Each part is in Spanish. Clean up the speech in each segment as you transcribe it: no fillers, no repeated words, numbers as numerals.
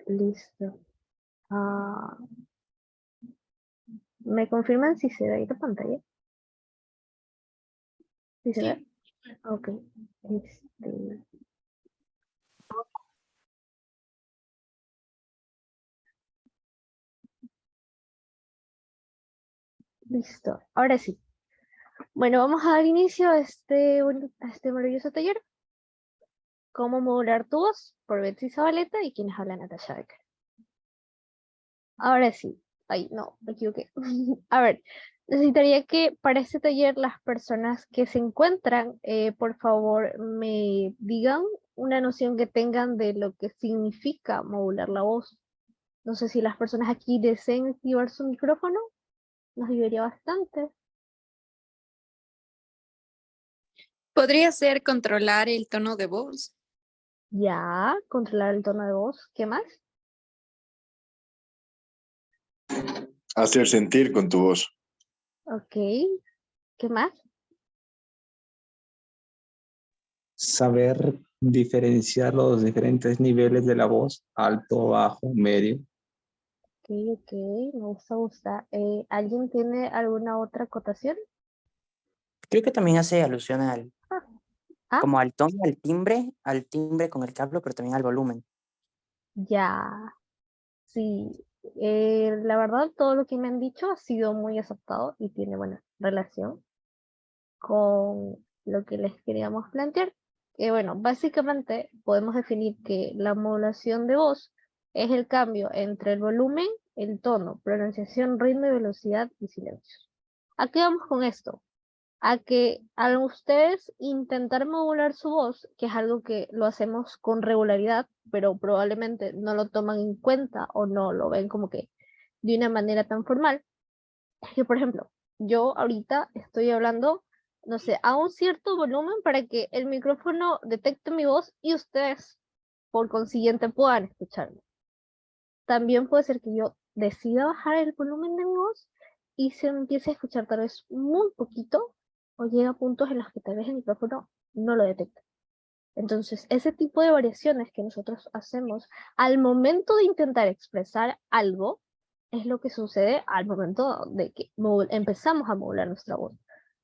Listo. Ah, ¿me confirman si se ve ahí la pantalla? ¿Sí se ve? Ok. Listo. Ahora sí. Bueno, vamos a dar inicio a este maravilloso taller. Cómo modular tu voz, por Betsy Zabaleta y quienes hablan Natasha Becker. Ahora sí. Ay, no, me equivoqué. A ver, necesitaría que para este taller las personas que se encuentran, por favor, me digan una noción que tengan de lo que significa modular la voz. No sé si las personas aquí deseen activar su micrófono, nos ayudaría bastante. Podría ser controlar el tono de voz. Ya, controlar el tono de voz. ¿Qué más? Hacer sentir con tu voz. Ok. ¿Qué más? Saber diferenciar los diferentes niveles de la voz, alto, bajo, medio. Ok, me gusta. ¿Alguien tiene alguna otra acotación? Creo que también hace alusión Ah, como al tono, al timbre con el que hablo, pero también al volumen. ya. Sí. La verdad, todo lo que me han dicho ha sido muy aceptado y tiene buena relación con lo que les queríamos plantear. Que bueno, básicamente podemos definir que la modulación de voz es el cambio entre el volumen, el tono, pronunciación, ritmo y velocidad y silencios. ¿A qué vamos con esto? A que al ustedes intentar modular su voz, que es algo que lo hacemos con regularidad, pero probablemente no lo toman en cuenta o no lo ven como que de una manera tan formal, es que por ejemplo, yo ahorita estoy hablando, no sé, a un cierto volumen para que el micrófono detecte mi voz y ustedes por consiguiente puedan escucharme. También puede ser que yo decida bajar el volumen de mi voz y se empiece a escuchar tal vez muy poquito o llega a puntos en los que tal vez el micrófono no lo detecta. Entonces, ese tipo de variaciones que nosotros hacemos al momento de intentar expresar algo es lo que sucede al momento de que empezamos a modular nuestra voz.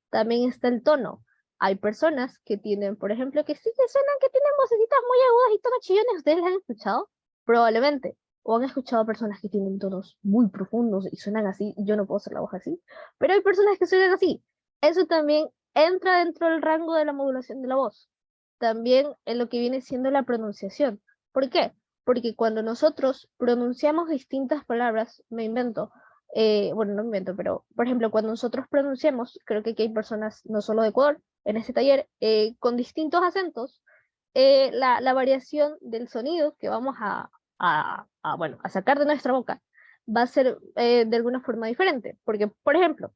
También está el tono. Hay personas que tienen, por ejemplo, que sí que suenan que tienen vocecitas muy agudas y tonos chillones. ¿Ustedes las han escuchado? Probablemente. O han escuchado personas que tienen tonos muy profundos y suenan así, y yo no puedo hacer la voz así. Pero hay personas que suenan así. Eso también entra dentro del rango de la modulación de la voz. También en lo que viene siendo la pronunciación. ¿Por qué? Porque cuando nosotros pronunciamos distintas palabras, me invento, bueno, no me invento, pero por ejemplo, cuando nosotros pronunciamos, creo que aquí hay personas no solo de Ecuador, en este taller, con distintos acentos, la variación del sonido que vamos bueno, a sacar de nuestra boca va a ser de alguna forma diferente. Porque, por ejemplo,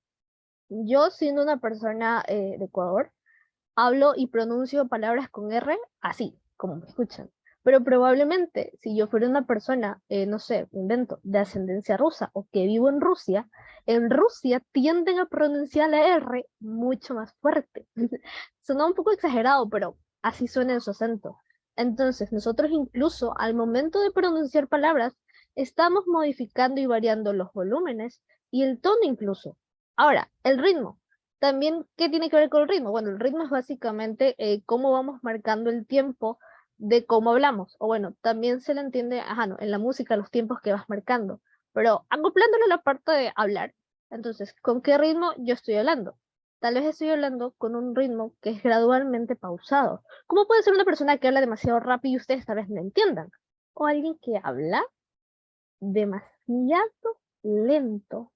yo siendo una persona de Ecuador, hablo y pronuncio palabras con R así, como me escuchan. Pero probablemente, si yo fuera una persona, no sé, invento, de ascendencia rusa o que vivo en Rusia tienden a pronunciar la R mucho más fuerte. Suena un poco exagerado, pero así suena en su acento. Entonces, nosotros incluso al momento de pronunciar palabras, estamos modificando y variando los volúmenes y el tono incluso. Ahora, el ritmo. También, ¿qué tiene que ver con el ritmo? Bueno, el ritmo es básicamente cómo vamos marcando el tiempo de cómo hablamos. O bueno, también se le entiende, ajá, no, en la música los tiempos que vas marcando. Pero acoplándolo a la parte de hablar. Entonces, ¿con qué ritmo yo estoy hablando? Tal vez estoy hablando con un ritmo que es gradualmente pausado. ¿Cómo puede ser una persona que habla demasiado rápido y ustedes tal vez no entiendan? O alguien que habla demasiado lento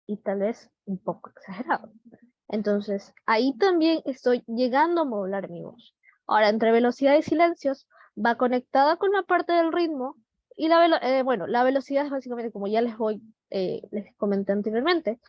y tal vez un poco exagerado. Entonces, ahí también estoy llegando a modular mi voz. Ahora, entre velocidad y silencios, va conectada con la parte del ritmo y bueno, la velocidad es básicamente, como ya les comenté anteriormente,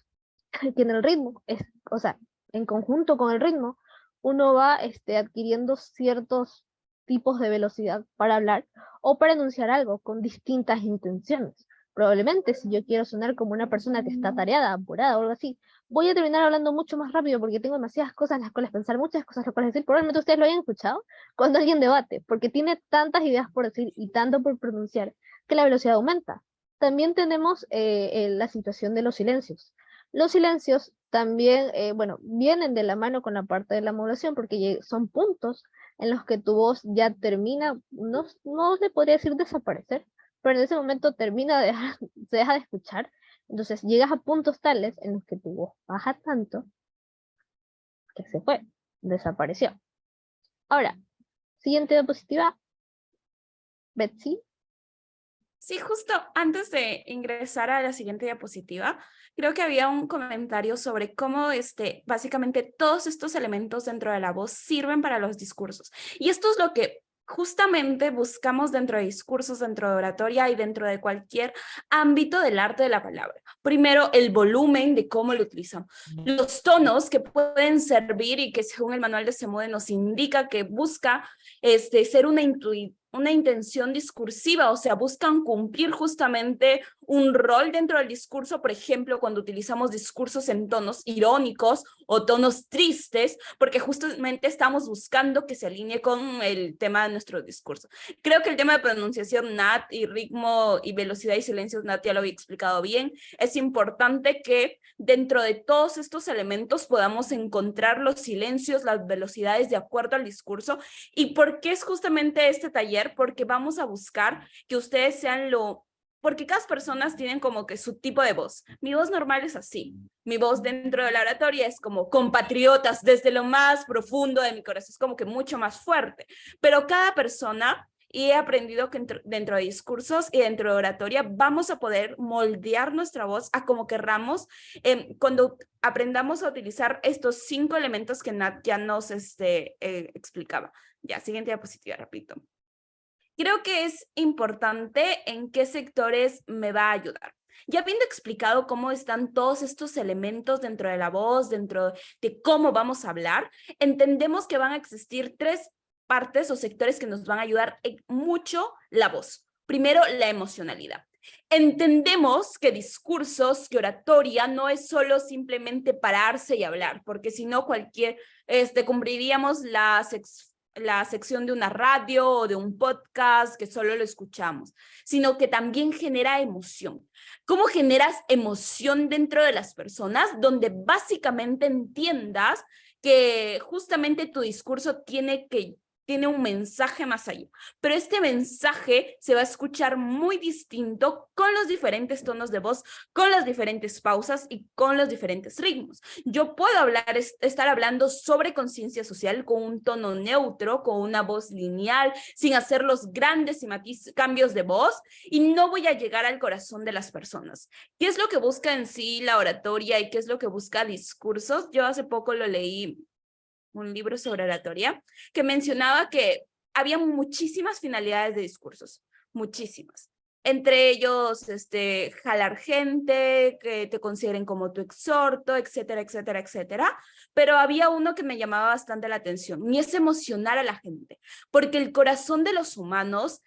que en el ritmo, o sea, en conjunto con el ritmo, uno va adquiriendo ciertos tipos de velocidad para hablar o para enunciar algo con distintas intenciones. Probablemente si yo quiero sonar como una persona que está tareada, apurada o algo así, voy a terminar hablando mucho más rápido porque tengo demasiadas cosas en las cuales pensar, muchas cosas en las cuales decir. Probablemente ustedes lo hayan escuchado cuando alguien debate, porque tiene tantas ideas por decir y tanto por pronunciar, que la velocidad aumenta. También tenemos la situación de los silencios. Los silencios también, bueno, vienen de la mano con la parte de la modulación porque son puntos en los que tu voz ya termina, no le podría decir desaparecer, pero en ese momento termina de se deja de escuchar. Entonces llegas a puntos tales en los que tu voz baja tanto que se fue, desapareció. Ahora, siguiente diapositiva, Betsy. Sí, justo antes de ingresar a la siguiente diapositiva, creo que había un comentario sobre cómo básicamente todos estos elementos dentro de la voz sirven para los discursos. Y esto es lo que justamente buscamos dentro de discursos, dentro de oratoria y dentro de cualquier ámbito del arte de la palabra. Primero, el volumen de cómo lo utilizamos. Los tonos que pueden servir y que según el manual de Semude nos indica que busca ser una intención discursiva, o sea, buscan cumplir justamente un rol dentro del discurso, por ejemplo, cuando utilizamos discursos en tonos irónicos o tonos tristes, porque justamente estamos buscando que se alinee con el tema de nuestro discurso. Creo que el tema de pronunciación Nat y ritmo y velocidad y silencios Nat ya lo había explicado bien. Es importante que dentro de todos estos elementos podamos encontrar los silencios, las velocidades de acuerdo al discurso. ¿Y por qué es justamente este taller? Porque vamos a buscar que ustedes sean porque cada persona tiene como que su tipo de voz. Mi voz normal es así. Mi voz dentro de la oratoria es como compatriotas, desde lo más profundo de mi corazón, es como que mucho más fuerte. Pero cada persona, y he aprendido que dentro de discursos y dentro de oratoria, vamos a poder moldear nuestra voz a como querramos cuando aprendamos a utilizar estos 5 elementos que Nat ya nos explicaba. Ya, siguiente diapositiva, repito. Creo que es importante en qué sectores me va a ayudar. Ya habiendo explicado cómo están todos estos elementos dentro de la voz, dentro de cómo vamos a hablar, entendemos que van a existir 3 partes o sectores que nos van a ayudar mucho la voz. Primero, la emocionalidad. Entendemos que discursos, que oratoria no es solo simplemente pararse y hablar, porque si no cumpliríamos la sección de una radio o de un podcast que solo lo escuchamos, sino que también genera emoción. ¿Cómo generas emoción dentro de las personas? Donde básicamente entiendas que justamente tu discurso tiene un mensaje más allá, pero este mensaje se va a escuchar muy distinto con los diferentes tonos de voz, con las diferentes pausas y con los diferentes ritmos. Yo puedo estar hablando sobre conciencia social con un tono neutro, con una voz lineal, sin hacer los grandes cambios de voz, y no voy a llegar al corazón de las personas. ¿Qué es lo que busca en sí la oratoria y qué es lo que busca discursos? Yo hace poco lo leí, un libro sobre oratoria, que mencionaba que había muchísimas finalidades de discursos, muchísimas. Entre ellos, jalar gente, que te consideren como tu exhorto, etcétera, etcétera, etcétera. Pero había uno que me llamaba bastante la atención, y es emocionar a la gente, porque el corazón de los humanos,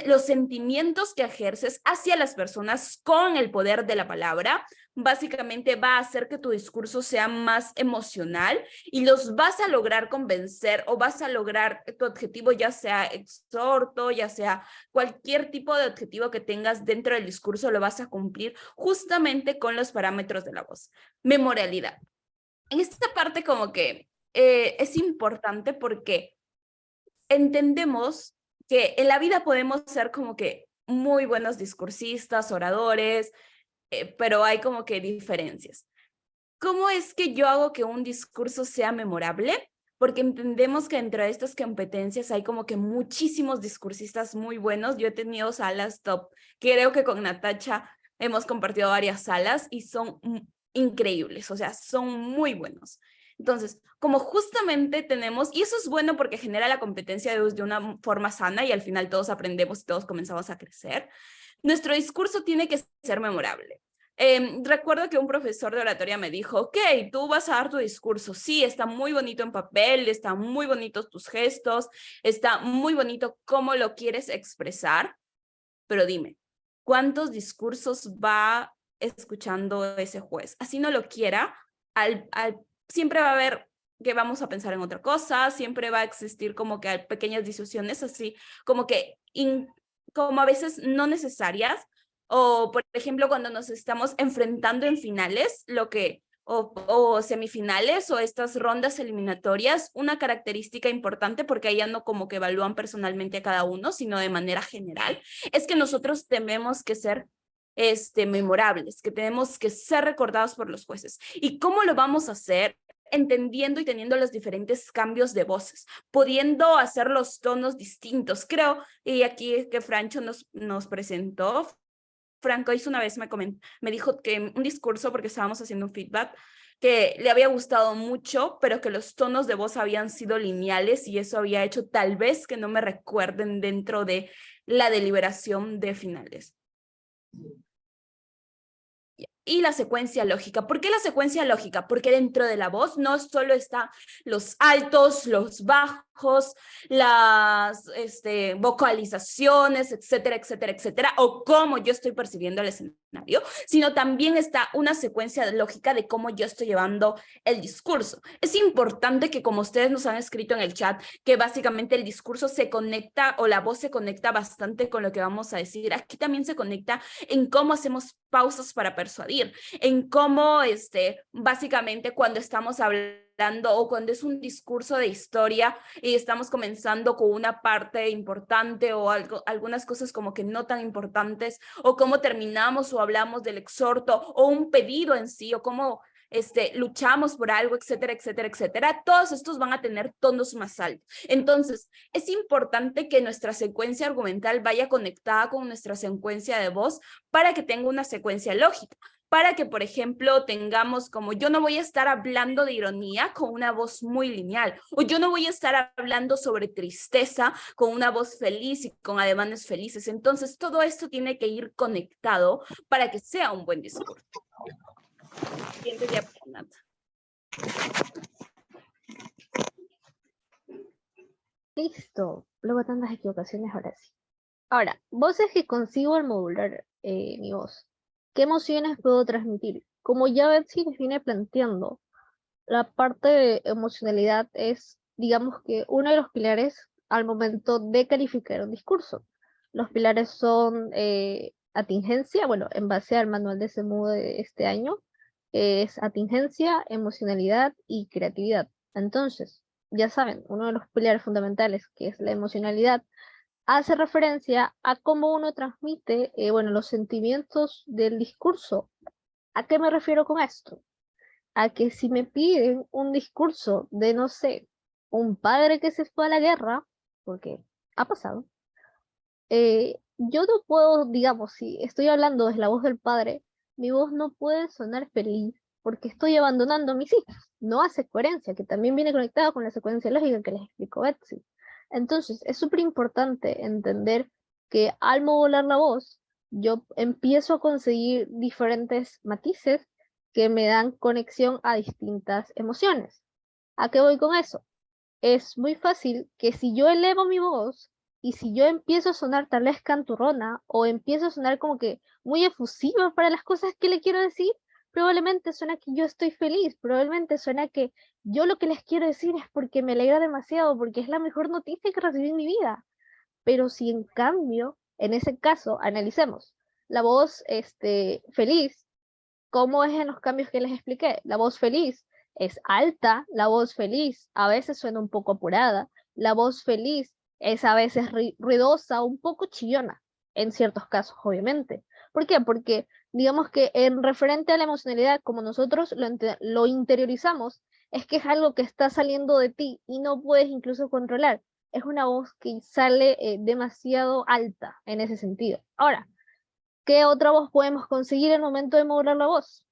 los sentimientos que ejerces hacia las personas con el poder de la palabra, básicamente va a hacer que tu discurso sea más emocional y los vas a lograr convencer o vas a lograr tu objetivo, ya sea exhorto, ya sea cualquier tipo de objetivo que tengas dentro del discurso, lo vas a cumplir justamente con los parámetros de la voz. Memorialidad. En esta parte como que es importante porque entendemos que en la vida podemos ser como que muy buenos discursistas, oradores, pero hay como que diferencias. ¿Cómo es que yo hago que un discurso sea memorable? Porque entendemos que entre estas competencias hay como que muchísimos discursistas muy buenos. Yo he tenido salas top, creo que con Natacha hemos compartido varias salas y son increíbles, o sea, son muy buenos. Entonces, como justamente tenemos, y eso es bueno porque genera la competencia de una forma sana y al final todos aprendemos y todos comenzamos a crecer, nuestro discurso tiene que ser memorable. Recuerdo que un profesor de oratoria me dijo, ok, tú vas a dar tu discurso, sí, está muy bonito en papel, están muy bonitos tus gestos, está muy bonito cómo lo quieres expresar, pero dime, ¿cuántos discursos va escuchando ese juez? Así no lo quiera, siempre va a haber que vamos a pensar en otra cosa, siempre va a existir como que pequeñas discusiones así, como que como a veces no necesarias, o por ejemplo cuando nos estamos enfrentando en finales, o semifinales o estas rondas eliminatorias, una característica importante, porque ahí ya no como que evalúan personalmente a cada uno, sino de manera general, es que nosotros tenemos que ser memorables, que tenemos que ser recordados por los jueces. ¿Y cómo lo vamos a hacer? Entendiendo y teniendo los diferentes cambios de voces, pudiendo hacer los tonos distintos. Creo, y aquí que Francho nos presentó, Franco hizo una vez, me dijo que un discurso, porque estábamos haciendo un feedback, que le había gustado mucho, pero que los tonos de voz habían sido lineales y eso había hecho tal vez que no me recuerden dentro de la deliberación de finales. Y la secuencia lógica. ¿Por qué la secuencia lógica? Porque dentro de la voz no solo están los altos, los bajos, las vocalizaciones, etcétera, etcétera, etcétera, o cómo yo estoy percibiendo el escenario, sino también está una secuencia lógica de cómo yo estoy llevando el discurso. Es importante que, como ustedes nos han escrito en el chat, que básicamente el discurso se conecta, o la voz se conecta bastante con lo que vamos a decir. Aquí también se conecta en cómo hacemos pausas para persuadir, en cómo básicamente cuando estamos hablando o cuando es un discurso de historia y estamos comenzando con una parte importante o algunas cosas como que no tan importantes, o cómo terminamos o hablamos del exhorto o un pedido en sí, o cómo luchamos por algo, etcétera, etcétera, etcétera. Todos estos van a tener tonos más altos. Entonces, es importante que nuestra secuencia argumental vaya conectada con nuestra secuencia de voz para que tenga una secuencia lógica. Para que, por ejemplo, tengamos como, yo no voy a estar hablando de ironía con una voz muy lineal, o yo no voy a estar hablando sobre tristeza con una voz feliz y con ademanes felices. Entonces, todo esto tiene que ir conectado para que sea un buen discurso. Siguiente diapositiva. Listo. Luego de tantas equivocaciones, ahora sí. Ahora, voces que consigo al modular mi voz. ¿Qué emociones puedo transmitir? Como ya Betsy les viene planteando, la parte de emocionalidad es, digamos que, uno de los pilares al momento de calificar un discurso. Los pilares son atingencia, bueno, en base al manual de CEMU de este año, es atingencia, emocionalidad y creatividad. Entonces, ya saben, uno de los pilares fundamentales, que es la emocionalidad, hace referencia a cómo uno transmite, bueno, los sentimientos del discurso. ¿A qué me refiero con esto? A que si me piden un discurso de, no sé, un padre que se fue a la guerra, porque ha pasado, yo no puedo, digamos, si estoy hablando desde la voz del padre, mi voz no puede sonar feliz porque estoy abandonando a mis hijos. No hace coherencia, que también viene conectado con la secuencia lógica que les explicó Betsy. Entonces, es súper importante entender que al modular la voz, yo empiezo a conseguir diferentes matices que me dan conexión a distintas emociones. ¿A qué voy con eso? Es muy fácil que si yo elevo mi voz y si yo empiezo a sonar tal vez canturrona o empiezo a sonar como que muy efusiva para las cosas que le quiero decir, probablemente suena que yo estoy feliz, probablemente suena que yo lo que les quiero decir es porque me alegra demasiado, porque es la mejor noticia que recibí en mi vida. Pero si en cambio, en ese caso, analicemos la voz feliz, ¿cómo es en los cambios que les expliqué? La voz feliz es alta, la voz feliz a veces suena un poco apurada, la voz feliz es a veces ruidosa, un poco chillona, en ciertos casos, obviamente. ¿Por qué? Porque digamos que en referente a la emocionalidad, como nosotros lo interiorizamos, es que es algo que está saliendo de ti y no puedes incluso controlar. Es una voz que sale demasiado alta en ese sentido. Ahora, ¿qué otra voz podemos conseguir en el momento de modular la voz?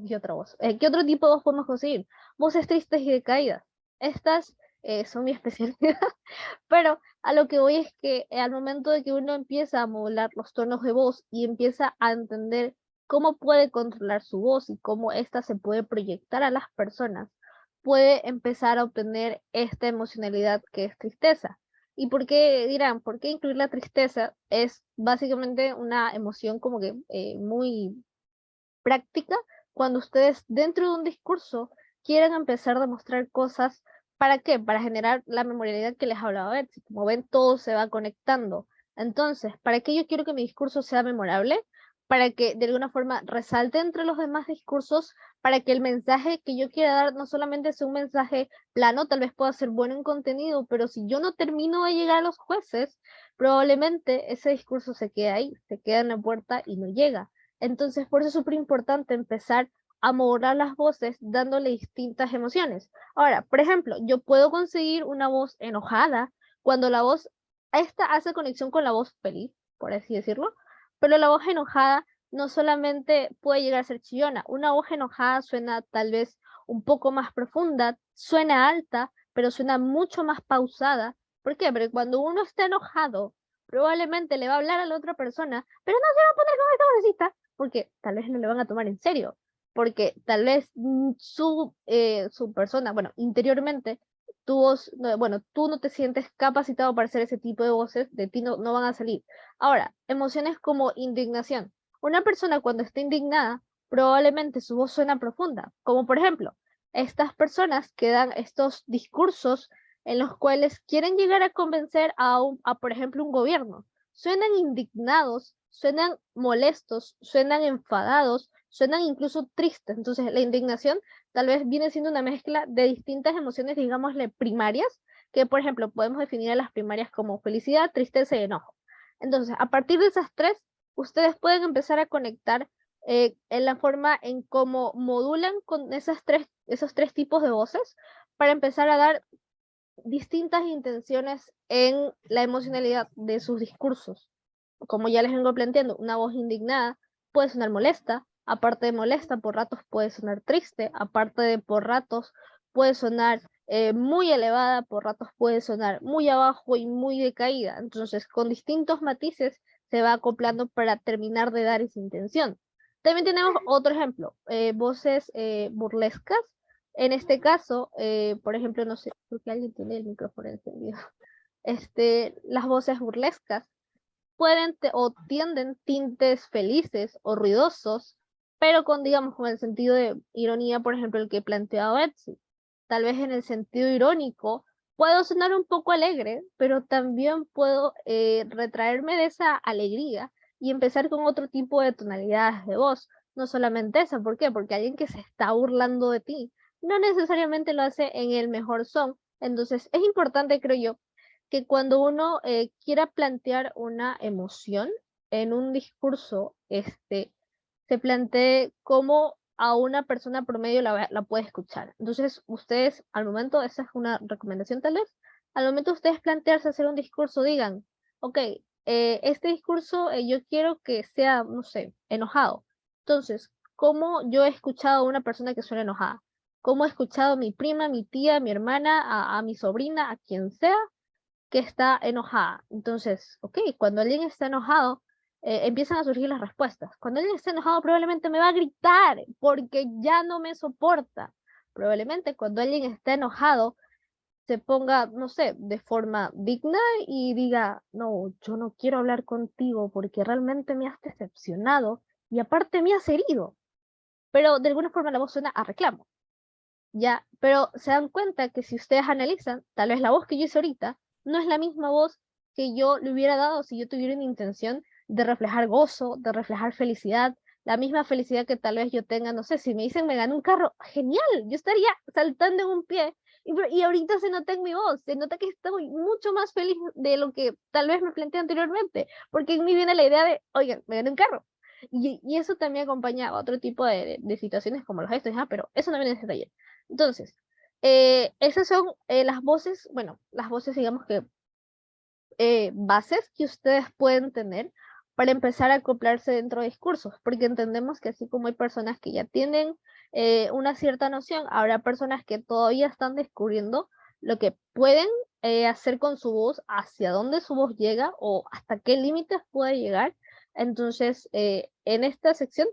¿Qué otra voz? ¿Qué otro tipo de voz podemos conseguir? Voces tristes y decaídas. Estas son mi especialidad, pero a lo que voy es que al momento de que uno empieza a modular los tonos de voz y empieza a entender cómo puede controlar su voz y cómo ésta se puede proyectar a las personas, puede empezar a obtener esta emocionalidad que es tristeza. ¿Y por qué dirán? ¿Por qué incluir la tristeza? Es básicamente una emoción como que muy práctica cuando ustedes dentro de un discurso quieren empezar a demostrar cosas. ¿Para qué? Para generar la memorialidad que les hablaba Betsy. Como ven, todo se va conectando. Entonces, ¿para qué yo quiero que mi discurso sea memorable? Para que de alguna forma resalte entre los demás discursos, para que el mensaje que yo quiera dar no solamente sea un mensaje plano, tal vez pueda ser bueno en contenido, pero si yo no termino de llegar a los jueces, probablemente ese discurso se quede ahí, se queda en la puerta y no llega. Entonces, por eso es súper importante empezar a modular las voces dándole distintas emociones. Ahora, por ejemplo, yo puedo conseguir una voz enojada cuando la voz, esta hace conexión con la voz feliz, por así decirlo, pero la voz enojada no solamente puede llegar a ser chillona, una voz enojada suena tal vez un poco más profunda, suena alta, pero suena mucho más pausada. ¿Por qué? Porque cuando uno está enojado, probablemente le va a hablar a la otra persona, pero no se va a poner con esta vocecita, porque tal vez no le van a tomar en serio, porque tal vez su persona, bueno, interiormente, tu voz, bueno, tú no te sientes capacitado para hacer ese tipo de voces, de ti no van a salir. Ahora, emociones como indignación. Una persona cuando está indignada, probablemente su voz suena profunda, como por ejemplo, estas personas que dan estos discursos en los cuales quieren llegar a convencer por ejemplo, un gobierno. Suenan indignados, suenan molestos, suenan enfadados, suenan incluso tristes. Entonces, la indignación tal vez viene siendo una mezcla de distintas emociones, digámosle, primarias, que por ejemplo podemos definir a las primarias como felicidad, tristeza y enojo. Entonces, a partir de esas tres, ustedes pueden empezar a conectar en la forma en cómo modulan con esos tres tipos de voces para empezar a dar distintas intenciones en la emocionalidad de sus discursos. Como ya les vengo planteando, una voz indignada puede sonar molesta, aparte de molesta, por ratos puede sonar triste, aparte de por ratos puede sonar muy elevada, por ratos puede sonar muy abajo y muy decaída. Entonces, con distintos matices se va acoplando para terminar de dar esa intención. También tenemos otro ejemplo, voces burlescas. En este caso, por ejemplo, no sé, creo que alguien tiene el micrófono encendido. Las voces burlescas pueden o tienden tintes felices o ruidosos, pero con, digamos, con el sentido de ironía, por ejemplo, el que planteaba Betsy. Tal vez en el sentido irónico puedo sonar un poco alegre, pero también puedo retraerme de esa alegría y empezar con otro tipo de tonalidades de voz. No solamente esa, ¿por qué? Porque alguien que se está burlando de ti no necesariamente lo hace en el mejor son. Entonces es importante, creo yo, que cuando uno quiera plantear una emoción en un discurso, se plantee cómo a una persona promedio la puede escuchar. Entonces, ustedes, al momento, esa es una recomendación tal vez, al momento de ustedes plantearse hacer un discurso, digan, ok, este discurso yo quiero que sea, no sé, enojado. Entonces, ¿cómo yo he escuchado a una persona que suena enojada? ¿Cómo he escuchado a mi prima, mi tía, mi hermana, a mi sobrina, a quien sea, que está enojada? Entonces, ok, cuando alguien está enojado, empiezan a surgir las respuestas. Cuando alguien está enojado, probablemente me va a gritar porque ya no me soporta. Probablemente cuando alguien está enojado, se ponga, no sé, de forma digna y diga, no, yo no quiero hablar contigo porque realmente me has decepcionado y aparte me has herido. Pero de alguna forma la voz suena a reclamo. Ya, pero se dan cuenta que si ustedes analizan, tal vez la voz que yo hice ahorita no es la misma voz que yo le hubiera dado si yo tuviera una intención de reflejar gozo, de reflejar felicidad, la misma felicidad que tal vez yo tenga, no sé, si me dicen me gané un carro, genial, yo estaría saltando en un pie y ahorita se nota en mi voz, se nota que estoy mucho más feliz de lo que tal vez me planteé anteriormente, porque en mí viene la idea de, oigan, me gané un carro. Y eso también acompaña a otro tipo de situaciones como los gestos, pero eso no viene en ese taller. Entonces, esas son las voces, bueno, las voces, digamos que bases que ustedes pueden tener para empezar a acoplarse dentro de discursos, porque entendemos que así como hay personas que ya tienen una cierta noción, habrá personas que todavía están descubriendo lo que pueden hacer con su voz, hacia dónde su voz llega o hasta qué límites puede llegar. Entonces, en esta sección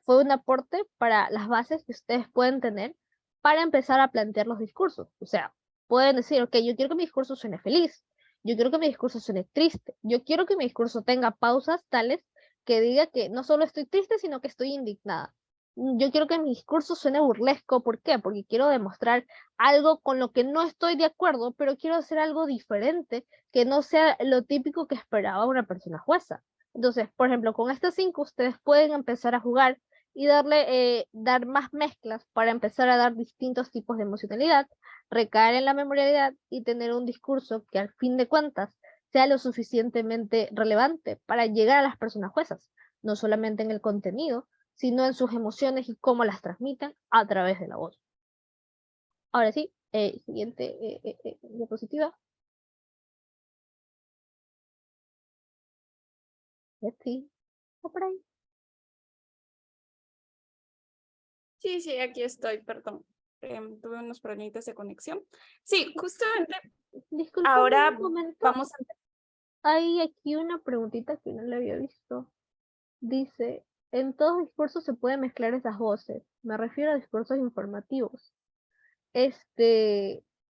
fue un aporte para las bases que ustedes pueden tener para empezar a plantear los discursos. O sea, pueden decir, ok, yo quiero que mi discurso suene feliz, yo quiero que mi discurso suene triste, yo quiero que mi discurso tenga pausas tales que diga que no solo estoy triste, sino que estoy indignada. yo quiero que mi discurso suene burlesco. ¿Por qué? Porque quiero demostrar algo con lo que no estoy de acuerdo, pero quiero hacer algo diferente que no sea lo típico que esperaba una persona jueza. Entonces, por ejemplo, con estas 5 ustedes pueden empezar a jugar y dar más mezclas para empezar a dar distintos tipos de emocionalidad, recaer en la memorialidad y tener un discurso que al fin de cuentas sea lo suficientemente relevante para llegar a las personas juezas, no solamente en el contenido, sino en sus emociones y cómo las transmiten a través de la voz. Ahora sí, siguiente diapositiva. Sí, está por ahí. Sí, aquí estoy, perdón. Tuve unos problemitas de conexión. Sí, justamente Disculpa ahora un momento. vamos a... Hay aquí una preguntita que no le había visto. Dice, en todos discursos se pueden mezclar esas voces. Me refiero a discursos informativos.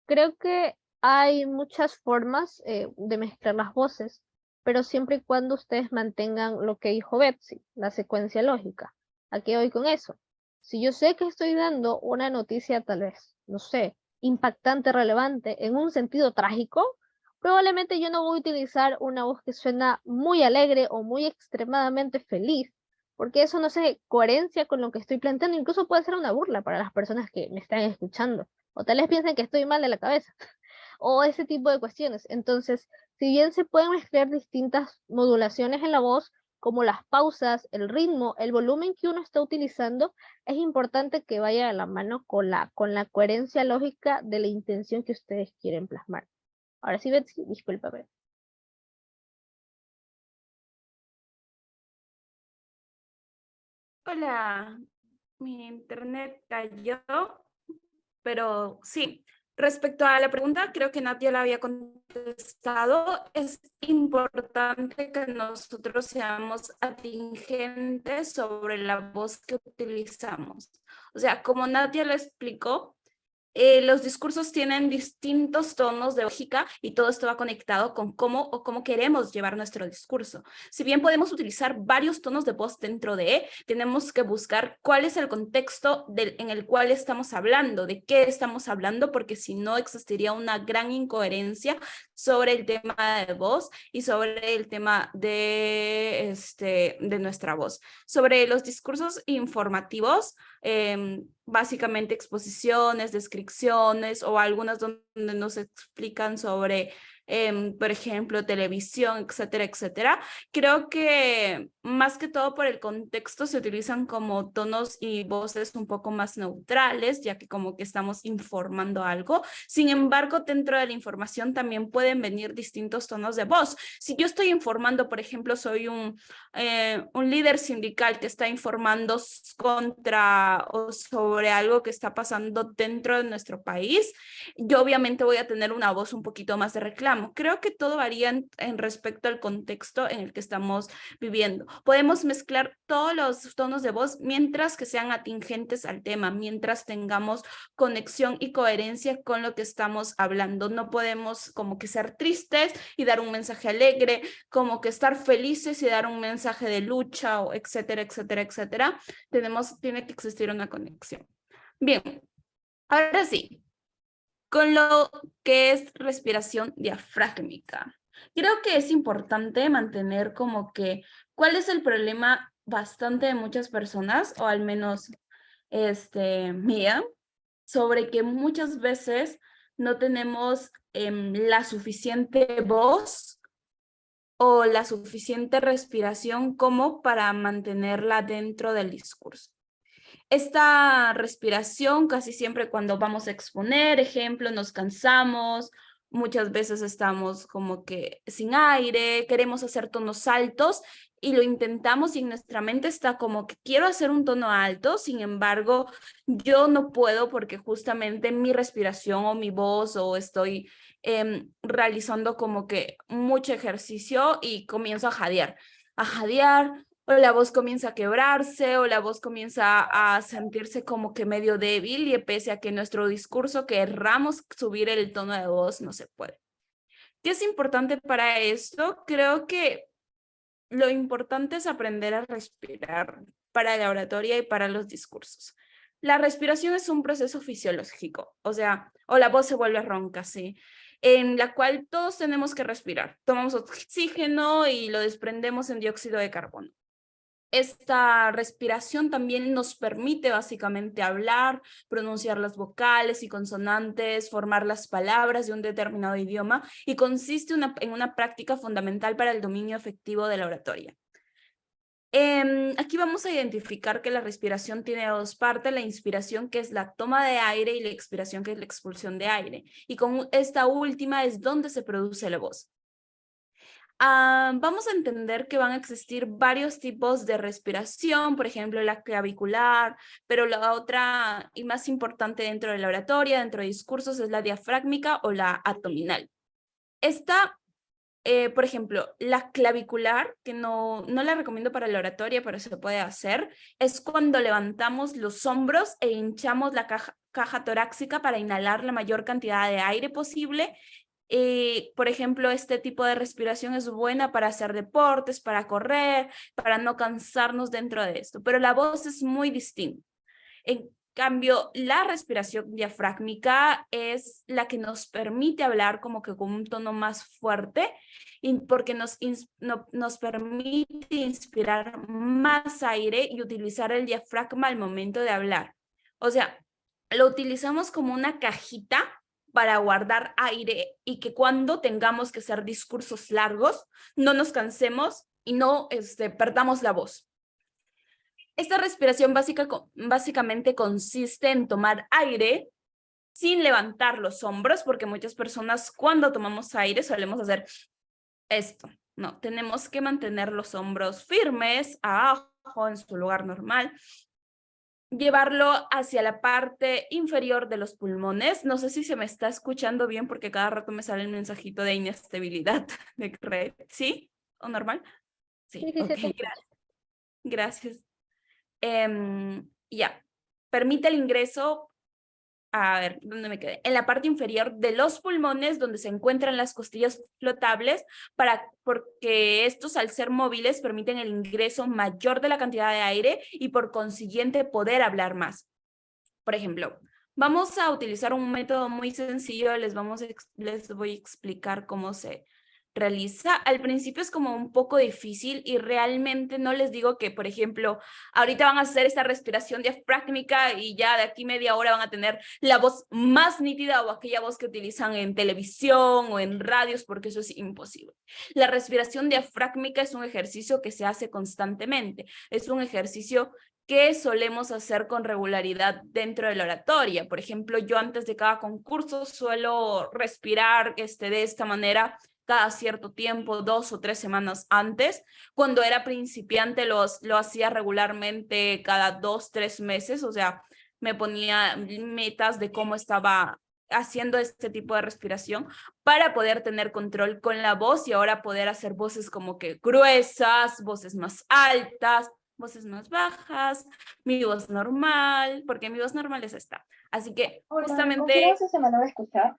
Creo que hay muchas formas de mezclar las voces, pero siempre y cuando ustedes mantengan lo que dijo Betsy, la secuencia lógica. ¿A qué voy con eso? Si yo sé que estoy dando una noticia tal vez, no sé, impactante, relevante, en un sentido trágico, probablemente yo no voy a utilizar una voz que suena muy alegre o muy extremadamente feliz, porque eso no hace coherencia con lo que estoy planteando, incluso puede ser una burla para las personas que me están escuchando, o tal vez piensen que estoy mal de la cabeza, o ese tipo de cuestiones. Entonces, si bien se pueden mezclar distintas modulaciones en la voz, como las pausas, el ritmo, el volumen que uno está utilizando, es importante que vaya de la mano con la coherencia lógica de la intención que ustedes quieren plasmar. Ahora sí, Betsy, discúlpame. Hola, mi internet cayó, pero sí. Respecto a la pregunta, creo que Nadia la había contestado. Es importante que nosotros seamos atingentes sobre la voz que utilizamos. O sea, como Nadia lo explicó, los discursos tienen distintos tonos de lógica y todo esto va conectado con cómo queremos llevar nuestro discurso. Si bien podemos utilizar varios tonos de voz dentro de, tenemos que buscar cuál es el contexto en el cual estamos hablando, de qué estamos hablando, porque si no existiría una gran incoherencia sobre el tema de voz y sobre el tema de nuestra voz. Sobre los discursos informativos, básicamente exposiciones, descripciones o algunas donde nos explican sobre, por ejemplo, televisión, etcétera, etcétera. Creo que más que todo por el contexto se utilizan como tonos y voces un poco más neutrales, ya que como que estamos informando algo. Sin embargo, dentro de la información también pueden venir distintos tonos de voz. Si yo estoy informando, por ejemplo, soy un líder sindical que está informando contra o sobre algo que está pasando dentro de nuestro país, yo obviamente voy a tener una voz un poquito más de reclamo. Creo que todo varía en respecto al contexto en el que estamos viviendo. Podemos mezclar todos los tonos de voz mientras que sean atingentes al tema, mientras tengamos conexión y coherencia con lo que estamos hablando. No podemos como que ser tristes y dar un mensaje alegre, como que estar felices y dar un mensaje de lucha, o etcétera, etcétera, etcétera. Tiene que existir una conexión. Bien, ahora sí, con lo que es respiración diafragmática. Creo que es importante mantener como que, ¿cuál es el problema bastante de muchas personas, o al menos mía, sobre que muchas veces no tenemos la suficiente voz o la suficiente respiración como para mantenerla dentro del discurso? Esta respiración casi siempre cuando vamos a exponer, ejemplo, nos cansamos, muchas veces estamos como que sin aire, queremos hacer tonos altos y lo intentamos y en nuestra mente está como que quiero hacer un tono alto, sin embargo, yo no puedo porque justamente mi respiración o mi voz o estoy realizando como que mucho ejercicio y comienzo a jadear, o la voz comienza a quebrarse, o la voz comienza a sentirse como que medio débil, y pese a que nuestro discurso querramos subir el tono de voz, no se puede. ¿Qué es importante para esto? Creo que lo importante es aprender a respirar. para la oratoria y para los discursos. La respiración es un proceso fisiológico, o sea, o la voz se vuelve ronca, ¿sí? En la cual todos tenemos que respirar. Tomamos oxígeno y lo desprendemos en dióxido de carbono. Esta respiración también nos permite básicamente hablar, pronunciar las vocales y consonantes, formar las palabras de un determinado idioma y consiste en una práctica fundamental para el dominio efectivo de la oratoria. Aquí vamos a identificar que la respiración tiene dos partes, la inspiración, que es la toma de aire, y la expiración, que es la expulsión de aire. Y con esta última es donde se produce la voz. Vamos a entender que van a existir varios tipos de respiración, por ejemplo, la clavicular, pero la otra y más importante dentro de la oratoria, dentro de discursos, es la diafrágmica o la abdominal. Esta, por ejemplo, la clavicular, que no la recomiendo para la oratoria, pero se puede hacer, es cuando levantamos los hombros e hinchamos la caja torácica para inhalar la mayor cantidad de aire posible. Por ejemplo, este tipo de respiración es buena para hacer deportes, para correr, para no cansarnos dentro de esto, pero la voz es muy distinta. En cambio, la respiración diafrágmica es la que nos permite hablar como que con un tono más fuerte, porque nos permite inspirar más aire y utilizar el diafragma al momento de hablar. O sea, lo utilizamos como una cajita para guardar aire y que cuando tengamos que hacer discursos largos, no nos cansemos y no perdamos la voz. Esta respiración básicamente consiste en tomar aire sin levantar los hombros, porque muchas personas cuando tomamos aire solemos hacer esto. No, tenemos que mantener los hombros firmes, abajo, en su lugar normal. Llevarlo hacia la parte inferior de los pulmones. No sé si se me está escuchando bien porque cada rato me sale el mensajito de inestabilidad de red. ¿Sí? ¿O normal? Sí, Sí, ok, gracias. Ya, permite el ingreso, a ver, ¿dónde me quedé? En la parte inferior de los pulmones, donde se encuentran las costillas flotables, porque estos, al ser móviles, permiten el ingreso mayor de la cantidad de aire y por consiguiente poder hablar más. Por ejemplo, vamos a utilizar un método muy sencillo, les voy a explicar cómo se realiza. Al principio es como un poco difícil y realmente no les digo que, por ejemplo, ahorita van a hacer esta respiración diafrágmica y ya de aquí media hora van a tener la voz más nítida o aquella voz que utilizan en televisión o en radios, porque eso es imposible. La respiración diafrágmica es un ejercicio que se hace constantemente, es un ejercicio que solemos hacer con regularidad dentro de la oratoria. Por ejemplo, yo antes de cada concurso suelo respirar de esta manera cada cierto tiempo, 2 o 3 semanas antes. Cuando era principiante lo hacía regularmente cada 2, 3 meses, o sea, me ponía metas de cómo estaba haciendo este tipo de respiración para poder tener control con la voz y ahora poder hacer voces como que gruesas, voces más altas, voces más bajas, mi voz normal, porque mi voz normal es esta. Así que justamente... ¿Confirmas si se me logra escuchar?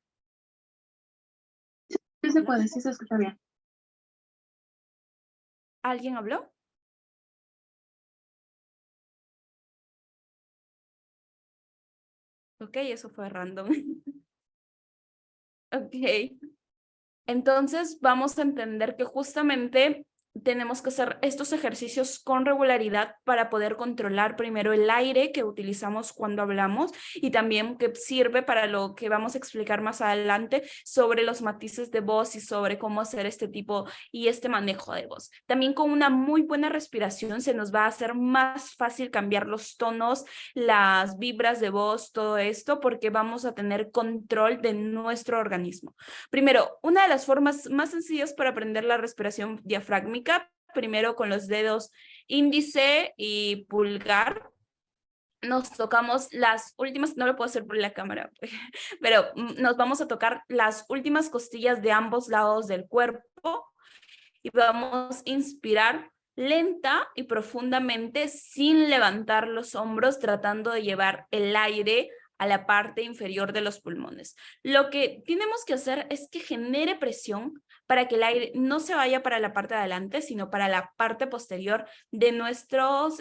Sí se puede, sí se escucha bien. ¿Alguien habló? Ok, eso fue random. Ok. Entonces vamos a entender que justamente tenemos que hacer estos ejercicios con regularidad para poder controlar primero el aire que utilizamos cuando hablamos y también que sirve para lo que vamos a explicar más adelante sobre los matices de voz y sobre cómo hacer este tipo y este manejo de voz. También con una muy buena respiración se nos va a hacer más fácil cambiar los tonos, las vibras de voz, todo esto, porque vamos a tener control de nuestro organismo. Primero, una de las formas más sencillas para aprender la respiración diafrágmica, primero con los dedos índice y pulgar, nos tocamos las últimas, no lo puedo hacer por la cámara, pero nos vamos a tocar las últimas costillas de ambos lados del cuerpo y vamos a inspirar lenta y profundamente sin levantar los hombros, tratando de llevar el aire a la parte inferior de los pulmones. Lo que tenemos que hacer es que genere presión para que el aire no se vaya para la parte de adelante, sino para la parte posterior de nuestros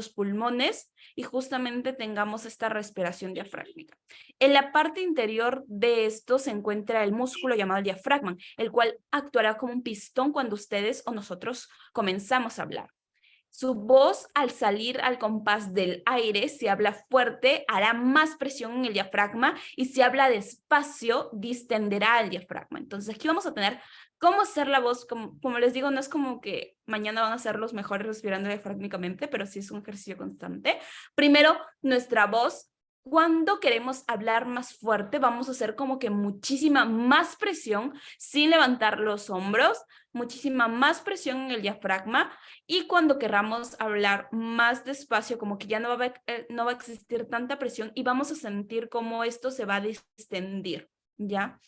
pulmones y justamente tengamos esta respiración diafragmática. En la parte interior de esto se encuentra el músculo llamado el diafragma, el cual actuará como un pistón cuando ustedes o nosotros comenzamos a hablar. Su voz, al salir al compás del aire, si habla fuerte, hará más presión en el diafragma, y si habla despacio, distenderá el diafragma. Entonces aquí vamos a tener cómo hacer la voz, como les digo, no es como que mañana van a ser los mejores respirando diafragmáticamente, pero sí es un ejercicio constante. Primero, nuestra voz. Cuando queremos hablar más fuerte, vamos a hacer como que muchísima más presión sin levantar los hombros, muchísima más presión en el diafragma, y cuando queramos hablar más despacio, como que ya no va a existir tanta presión y vamos a sentir cómo esto se va a distender, ¿ya?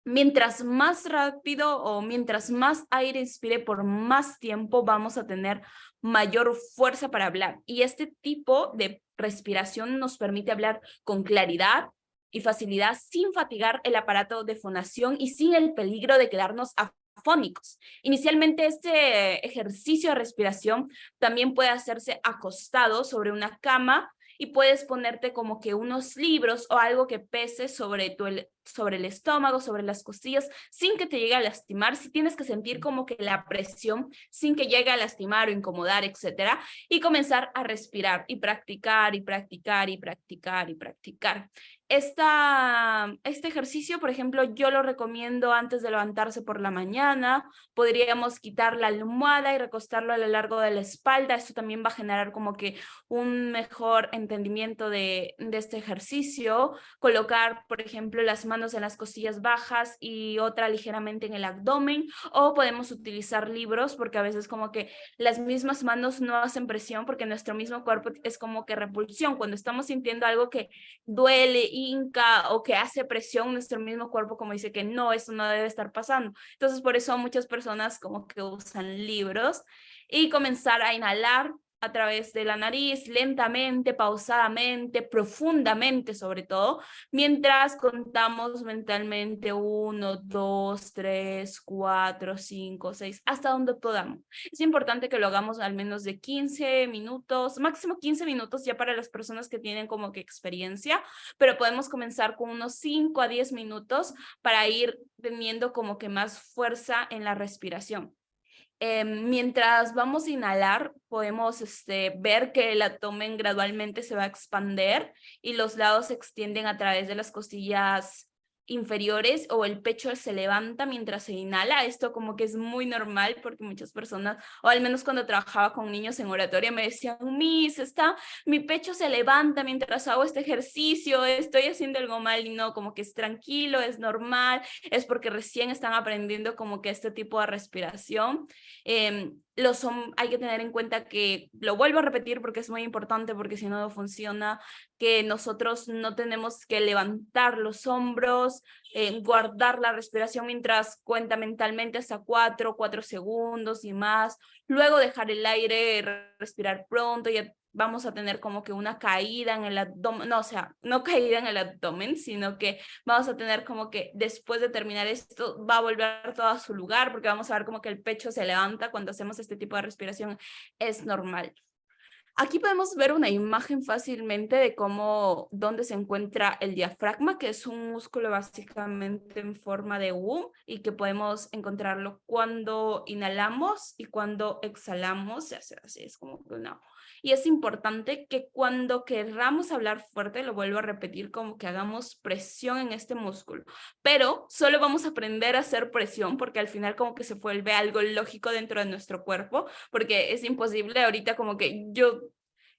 Mientras más rápido o mientras más aire inspire por más tiempo, vamos a tener mayor fuerza para hablar. Y este tipo de respiración nos permite hablar con claridad y facilidad sin fatigar el aparato de fonación y sin el peligro de quedarnos afónicos. Inicialmente, este ejercicio de respiración también puede hacerse acostado sobre una cama, y puedes ponerte como que unos libros o algo que pese sobre el estómago, sobre las costillas, sin que te llegue a lastimar. Si tienes que sentir como que la presión sin que llegue a lastimar o incomodar, etcétera, y comenzar a respirar y practicar y practicar y practicar y practicar. Este ejercicio, por ejemplo, yo lo recomiendo antes de levantarse por la mañana. Podríamos quitar la almohada y recostarlo a lo largo de la espalda. Esto también va a generar como que un mejor entendimiento de este ejercicio. Colocar, por ejemplo, las manos en las costillas bajas y otra ligeramente en el abdomen, o podemos utilizar libros, porque a veces como que las mismas manos no hacen presión porque nuestro mismo cuerpo es como que repulsión. Cuando estamos sintiendo algo que duele, hinca o que hace presión, nuestro mismo cuerpo como dice que no, eso no debe estar pasando. Entonces por eso muchas personas como que usan libros, y comenzar a inhalar a través de la nariz, lentamente, pausadamente, profundamente sobre todo, mientras contamos mentalmente 1, 2, 3, 4, 5, 6, hasta donde podamos. Es importante que lo hagamos al menos de 15 minutos, máximo 15 minutos ya para las personas que tienen como que experiencia, pero podemos comenzar con unos 5 a 10 minutos para ir teniendo como que más fuerza en la respiración. Mientras vamos a inhalar, podemos ver que el abdomen gradualmente se va a expander y los lados se extienden a través de las costillas inferiores, o el pecho se levanta mientras se inhala. Esto como que es muy normal porque muchas personas, o al menos cuando trabajaba con niños en oratoria, me decían, Miss, mi pecho se levanta mientras hago este ejercicio, estoy haciendo algo mal. Y no, como que es tranquilo, es normal, es porque recién están aprendiendo como que este tipo de respiración. Hay que tener en cuenta que, lo vuelvo a repetir porque es muy importante, porque si no, no funciona, que nosotros no tenemos que levantar los hombros, guardar la respiración mientras cuenta mentalmente hasta 4 segundos y más, luego dejar el aire, respirar pronto, y vamos a tener como que una caída en el abdomen, no, o sea, no caída en el abdomen, sino que vamos a tener como que después de terminar esto va a volver todo a su lugar, porque vamos a ver como que el pecho se levanta cuando hacemos este tipo de respiración. Es normal. Aquí podemos ver una imagen fácilmente de dónde se encuentra el diafragma, que es un músculo básicamente en forma de U, y que podemos encontrarlo cuando inhalamos y cuando exhalamos. Así es como que una. Y es importante que cuando querramos hablar fuerte, lo vuelvo a repetir, como que hagamos presión en este músculo. Pero solo vamos a aprender a hacer presión porque al final como que se vuelve algo lógico dentro de nuestro cuerpo, porque es imposible ahorita como que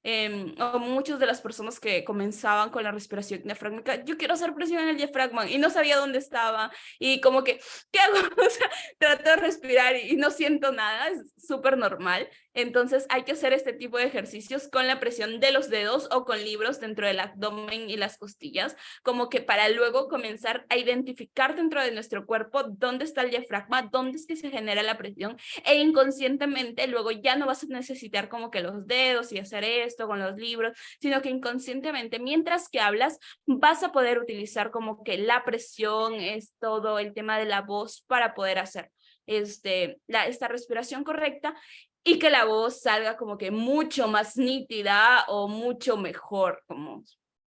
o muchas de las personas que comenzaban con la respiración diafragmática, yo quiero hacer presión en el diafragma, y no sabía dónde estaba, y como que, ¿qué hago? O sea, trato de respirar y no siento nada, súper normal. Entonces hay que hacer este tipo de ejercicios con la presión de los dedos o con libros dentro del abdomen y las costillas, como que para luego comenzar a identificar dentro de nuestro cuerpo dónde está el diafragma, dónde es que se genera la presión, e inconscientemente luego ya no vas a necesitar como que los dedos y hacer esto con los libros, sino que inconscientemente mientras que hablas vas a poder utilizar como que la presión, es todo el tema de la voz para poder hacer esta respiración correcta y que la voz salga como que mucho más nítida o mucho mejor, como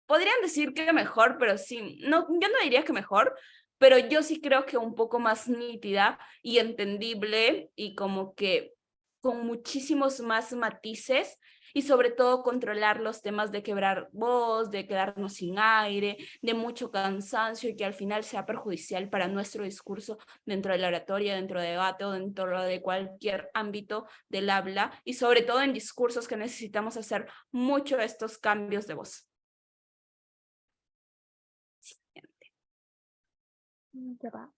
podrían decir que mejor, pero sí, no, yo no diría que mejor, pero yo sí creo que un poco más nítida y entendible y como que con muchísimos más matices y sobre todo controlar los temas de quebrar voz, de quedarnos sin aire, de mucho cansancio y que al final sea perjudicial para nuestro discurso dentro de la oratoria, dentro de debate o dentro de cualquier ámbito del habla y sobre todo en discursos que necesitamos hacer mucho estos cambios de voz. Siguiente. Ya va.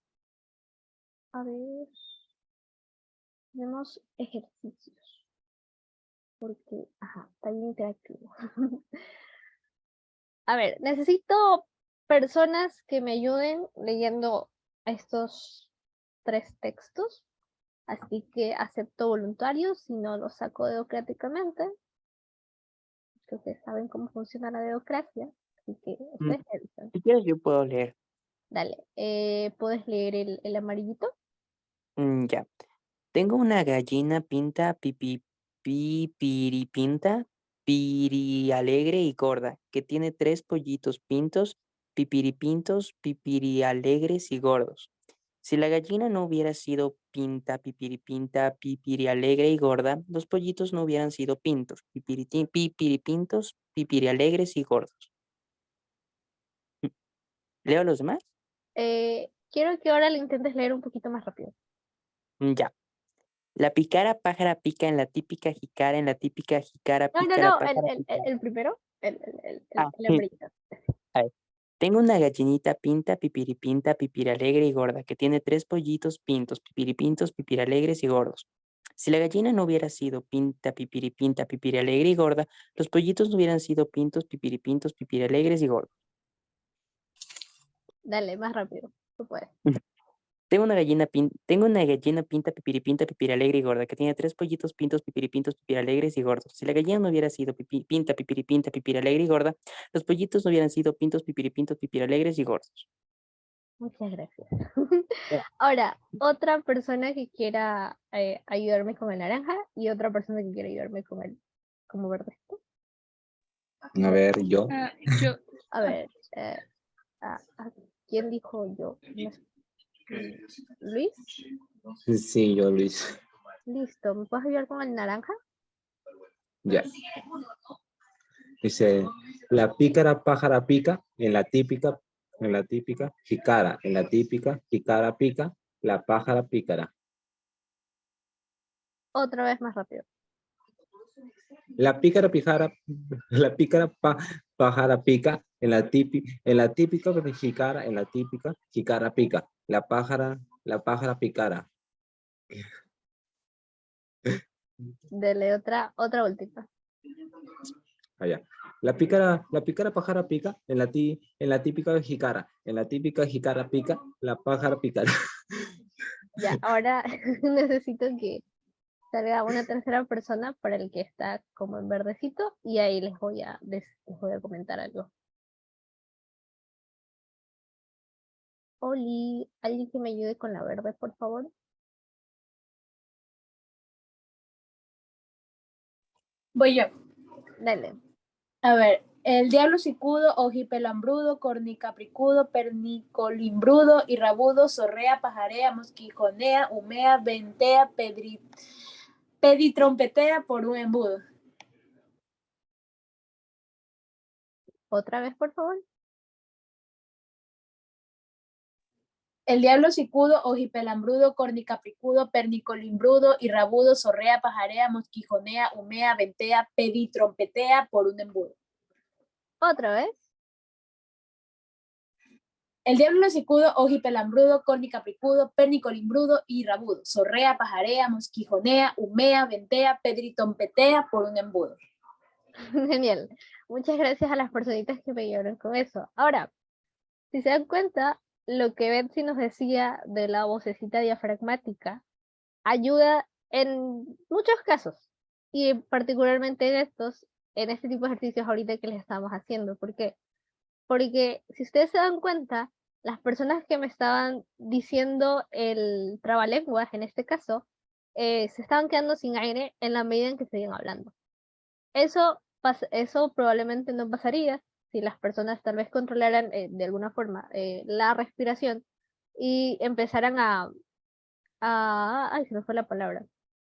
A ver. Tenemos ejercicios. Porque, ajá, está bien interactivo. A ver, necesito personas que me ayuden leyendo estos 3 textos. Así que acepto voluntarios, si no los saco democráticamente. Que ustedes saben cómo funciona la democracia. Así que ustedes me avisan. Si quieres, yo puedo leer. Dale, ¿puedes leer el amarillito? Ya. Tengo una gallina pinta, pipiripinta, pirialegre y gorda, que tiene 3 pollitos pintos, pipiripintos, pipirialegres y gordos. Si la gallina no hubiera sido pinta, pipiripinta, pipirialegre y gorda, los pollitos no hubieran sido pintos, pipiripintos, pipirialegres y gordos. ¿Leo los demás? Quiero que ahora lo intentes leer un poquito más rápido. Ya. La picara pájara pica en la típica jicara, en la típica jicara No, pícara el, pájara el, pica. el primero, Ah, el amarillito. a ver. Tengo una gallinita pinta, pipiripinta, pipiralegre y gorda, que tiene 3 pollitos pintos, pipiripintos, pipiralegres y gordos. Si la gallina no hubiera sido pinta, pipiripinta, pipiralegre y gorda, los pollitos no hubieran sido pintos, pipiripintos, pipiralegres y gordos. Dale, más rápido. Tú puedes. Tengo una gallina pinta, pipiripinta, pipiralegre y gorda, que tiene 3 pollitos pintos, pipiripintos, pipiralegres y gordos. Si la gallina no hubiera sido pinta, pipiripinta, pipiralegre y gorda, los pollitos no hubieran sido pintos, pipiripintos, pipiralegres y gordos. Muchas gracias. Ya. Ahora, otra persona que quiera ayudarme con el naranja y otra persona que quiera ayudarme con el como verde. A ver, yo. Yo, A ver, ¿quién dijo yo? ¿Luis? Sí, yo, Luis. Listo, ¿me puedes ayudar con el naranja? Ya. Dice, la pícara pájara pica, en la típica, jicara, en la típica, jicara pica, la pájara pícara. Otra vez más rápido. La pícara pijara, la pícara pájara pica, en la típica jicara, en la típica, jicara pica, la pájara picara. Dele otra vueltita. Allá. La pícara pájara pica, en la típica jicara, en la típica jicara pica, la pájara picara. Ya, ahora necesito que salga una tercera persona para el que está como en verdecito y ahí les voy a comentar algo. Oli, ¿alguien que me ayude con la verde, por favor? Voy yo. Dale. A ver, el diablo sicudo, ojipelambrudo, cornicapricudo, pernicolimbrudo, irrabudo, zorrea, pajarea, mosquijonea, humea, ventea, peditrompetea por un embudo. Otra vez, por favor. El diablo sicudo, ojipelambrudo, cornicapricudo, pernicolimbrudo, irrabudo, zorrea, pajarea, mosquijonea, humea, ventea, peditrompetea por un embudo. Otra vez. El diablo hocicudo, ojipelambrudo, cornicapricudo, pernicolimbrudo y rabudo. Zorrea, pajarea, mosquijonea, humea, ventea, pedritompetea por un embudo. Genial. Muchas gracias a las personitas que me ayudaron con eso. Ahora, si se dan cuenta, lo que Betsy nos decía de la vocecita diafragmática ayuda en muchos casos, y particularmente en este tipo de ejercicios ahorita que les estamos haciendo. ¿Por qué? Porque si ustedes se dan cuenta, las personas que me estaban diciendo el trabalenguas, en este caso, se estaban quedando sin aire en la medida en que seguían hablando. Eso probablemente no pasaría si las personas tal vez controlaran de alguna forma la respiración y empezaran ay, se me fue la palabra,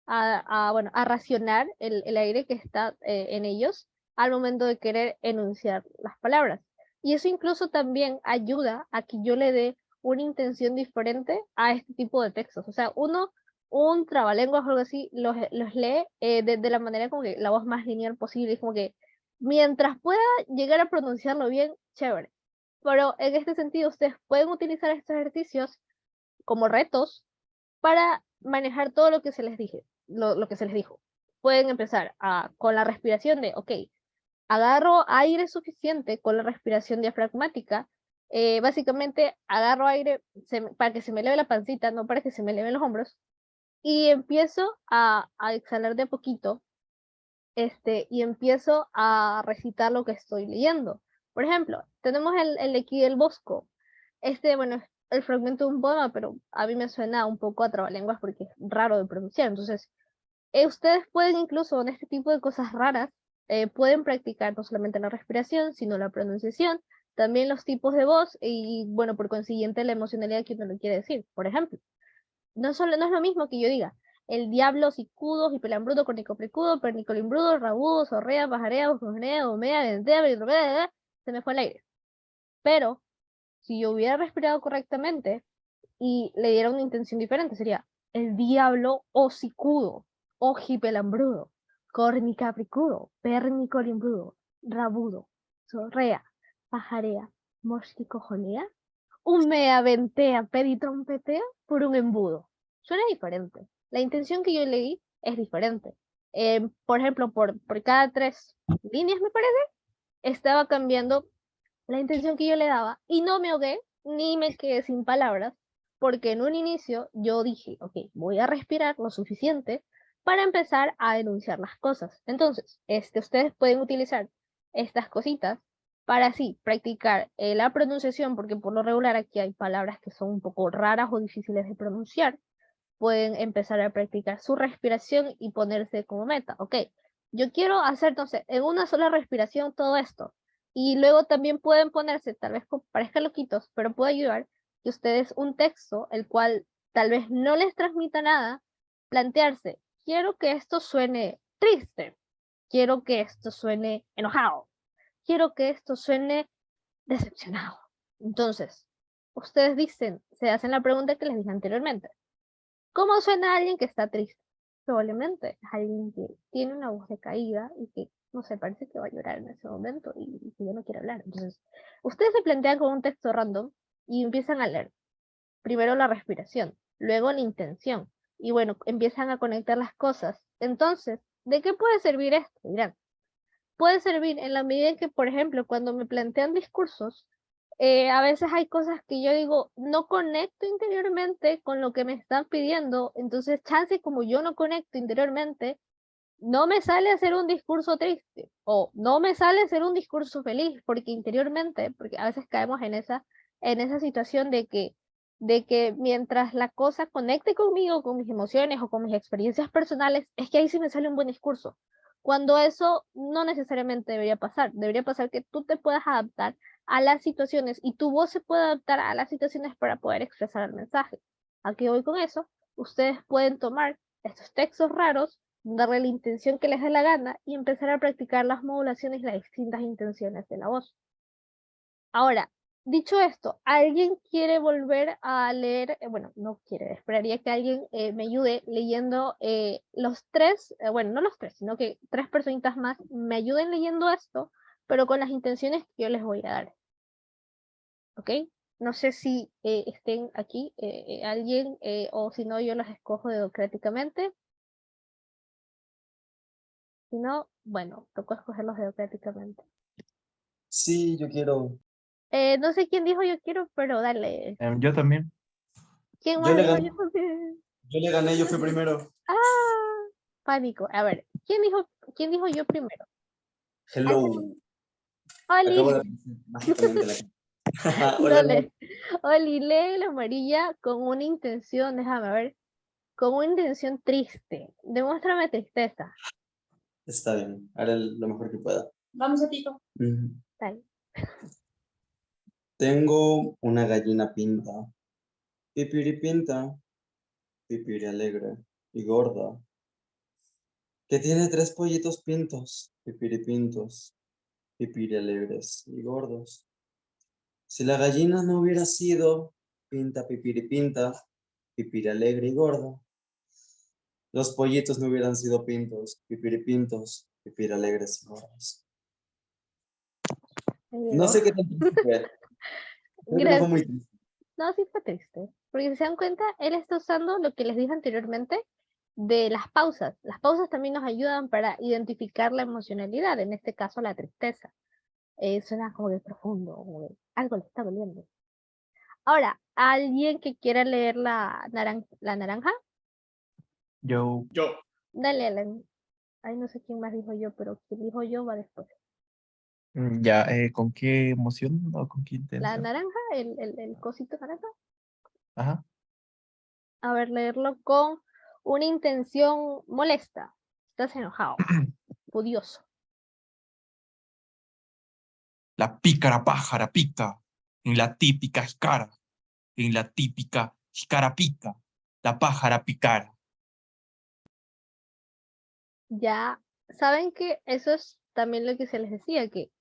bueno, a racionar el aire que está en ellos al momento de querer enunciar las palabras. Y eso incluso también ayuda a que yo le dé una intención diferente a este tipo de textos. O sea, un trabalenguas o algo así, los lee de la manera como que la voz más lineal posible, como que mientras pueda llegar a pronunciarlo bien, chévere. Pero en este sentido, ustedes pueden utilizar estos ejercicios como retos para manejar todo lo que se les dije, lo que se les dijo. Pueden empezar con la respiración de, ok, agarro aire suficiente con la respiración diafragmática. Básicamente agarro aire para que se me eleve la pancita, no para que se me eleven los hombros, y empiezo a exhalar de a poquito, y empiezo a recitar lo que estoy leyendo. Por ejemplo, tenemos el de aquí del Bosco. Bueno, es el fragmento de un poema, pero a mí me suena un poco a trabalenguas porque es raro de pronunciar. Entonces, ustedes pueden incluso en este tipo de cosas raras, pueden practicar no solamente la respiración, sino la pronunciación, también los tipos de voz y, bueno, por consiguiente, la emocionalidad que uno le quiere decir. Por ejemplo, no es lo mismo que yo diga el diablo hocicudo, hipelambrudo, cornicoprecudo, pernicolimbrudo, rabudo, zorrea, pajarea, boscojonea, humea, ventea, se me fue el aire. Pero, si yo hubiera respirado correctamente y le diera una intención diferente, sería el diablo hocicudo, ojipelambrudo, cornicapricudo, pernicolimbrudo, rabudo, zorrea, pajarea, mosquicojonea, humea, ventea, peditrompetea por un embudo. Suena diferente. La intención que yo leí es diferente. Por ejemplo, por cada 3 líneas, me parece, estaba cambiando la intención que yo le daba y no me ahogué ni me quedé sin palabras, porque en un inicio yo dije, ok, voy a respirar lo suficiente para empezar a enunciar las cosas. Entonces, ustedes pueden utilizar estas cositas para así practicar la pronunciación, porque por lo regular aquí hay palabras que son un poco raras o difíciles de pronunciar. Pueden empezar a practicar su respiración y ponerse como meta, ok, yo quiero hacer entonces en una sola respiración todo esto. Y luego también pueden ponerse, tal vez parezcan loquitos, pero puede ayudar que ustedes un texto, el cual tal vez no les transmita nada, plantearse, quiero que esto suene triste, quiero que esto suene enojado, quiero que esto suene decepcionado. Entonces, ustedes se hacen la pregunta que les dije anteriormente. ¿Cómo suena alguien que está triste? Probablemente es alguien que tiene una voz decaída y que, no sé, parece que va a llorar en ese momento y que ya no quiere hablar. Entonces, ustedes se plantean con un texto random y empiezan a leer. Primero la respiración, luego la intención. Y bueno, empiezan a conectar las cosas. Entonces, ¿de qué puede servir esto? Dirán, puede servir en la medida en que, por ejemplo, cuando me plantean discursos, a veces hay cosas que yo digo, no conecto interiormente con lo que me están pidiendo, entonces chance como yo no conecto interiormente, no me sale hacer un discurso triste, o no me sale hacer un discurso feliz, porque interiormente, porque a veces caemos en esa situación de que mientras la cosa conecte conmigo, con mis emociones o con mis experiencias personales, es que ahí sí me sale un buen discurso. Cuando eso no necesariamente debería pasar que tú te puedas adaptar a las situaciones y tu voz se puede adaptar a las situaciones para poder expresar el mensaje. ¿A qué voy con eso? Ustedes pueden tomar estos textos raros, darle la intención que les dé la gana y empezar a practicar las modulaciones y las distintas intenciones de la voz. Ahora, dicho esto, ¿alguien quiere volver a leer? Bueno, no quiere, esperaría que alguien me ayude leyendo los 3, bueno, no los 3, sino que 3 personitas más me ayuden leyendo esto, pero con las intenciones que yo les voy a dar. ¿Ok? No sé si estén aquí alguien o si no yo los escojo democráticamente. Si no, bueno, tocó escogerlos democráticamente. Sí, yo quiero. No sé quién dijo yo quiero, pero dale. Yo también. ¿Quién Yo más le dijo gané. yo también? Yo le gané, yo fui primero. Ah, pánico. A ver, quién dijo yo primero? Hello. Alguien. Oli, Acabo de aparecer mágicamente la cara. Hola, hola. dale. Oli, lee la amarilla con una intención, déjame ver, con una intención triste. Demuéstrame tristeza. Está bien, haré lo mejor que pueda. Vamos a Tito. Dale. Tengo una gallina pinta, pipiripinta, pipiri alegre y gorda, que tiene 3 pollitos pintos, pipiripintos, pipiri alegres y gordos. Si la gallina no hubiera sido pinta, pipiripinta, pipiri alegre y gorda, los pollitos no hubieran sido pintos, pipiripintos, pipiri alegres y gordos. No sé qué tan triste fue. Creo que no fue muy Gracias. triste. No, sí fue triste. Porque si se dan cuenta, él está usando lo que les dije anteriormente de las pausas. Las pausas también nos ayudan para identificar la emocionalidad, en este caso la tristeza. Suena como que profundo, como que algo le está doliendo. Ahora, ¿alguien que quiera leer la naranja? Yo. Dale, Alan. Ay, no sé quién más dijo yo, pero quien dijo yo va después. Ya, ¿con qué emoción o con qué La intención? naranja, el cosito naranja. Ajá. A ver, leerlo con una intención molesta. Estás enojado, furioso. La pícara pájara pica, en la típica jicara, en la típica jicara pica, la pájara picara. Ya saben que eso es también lo que se les decía, que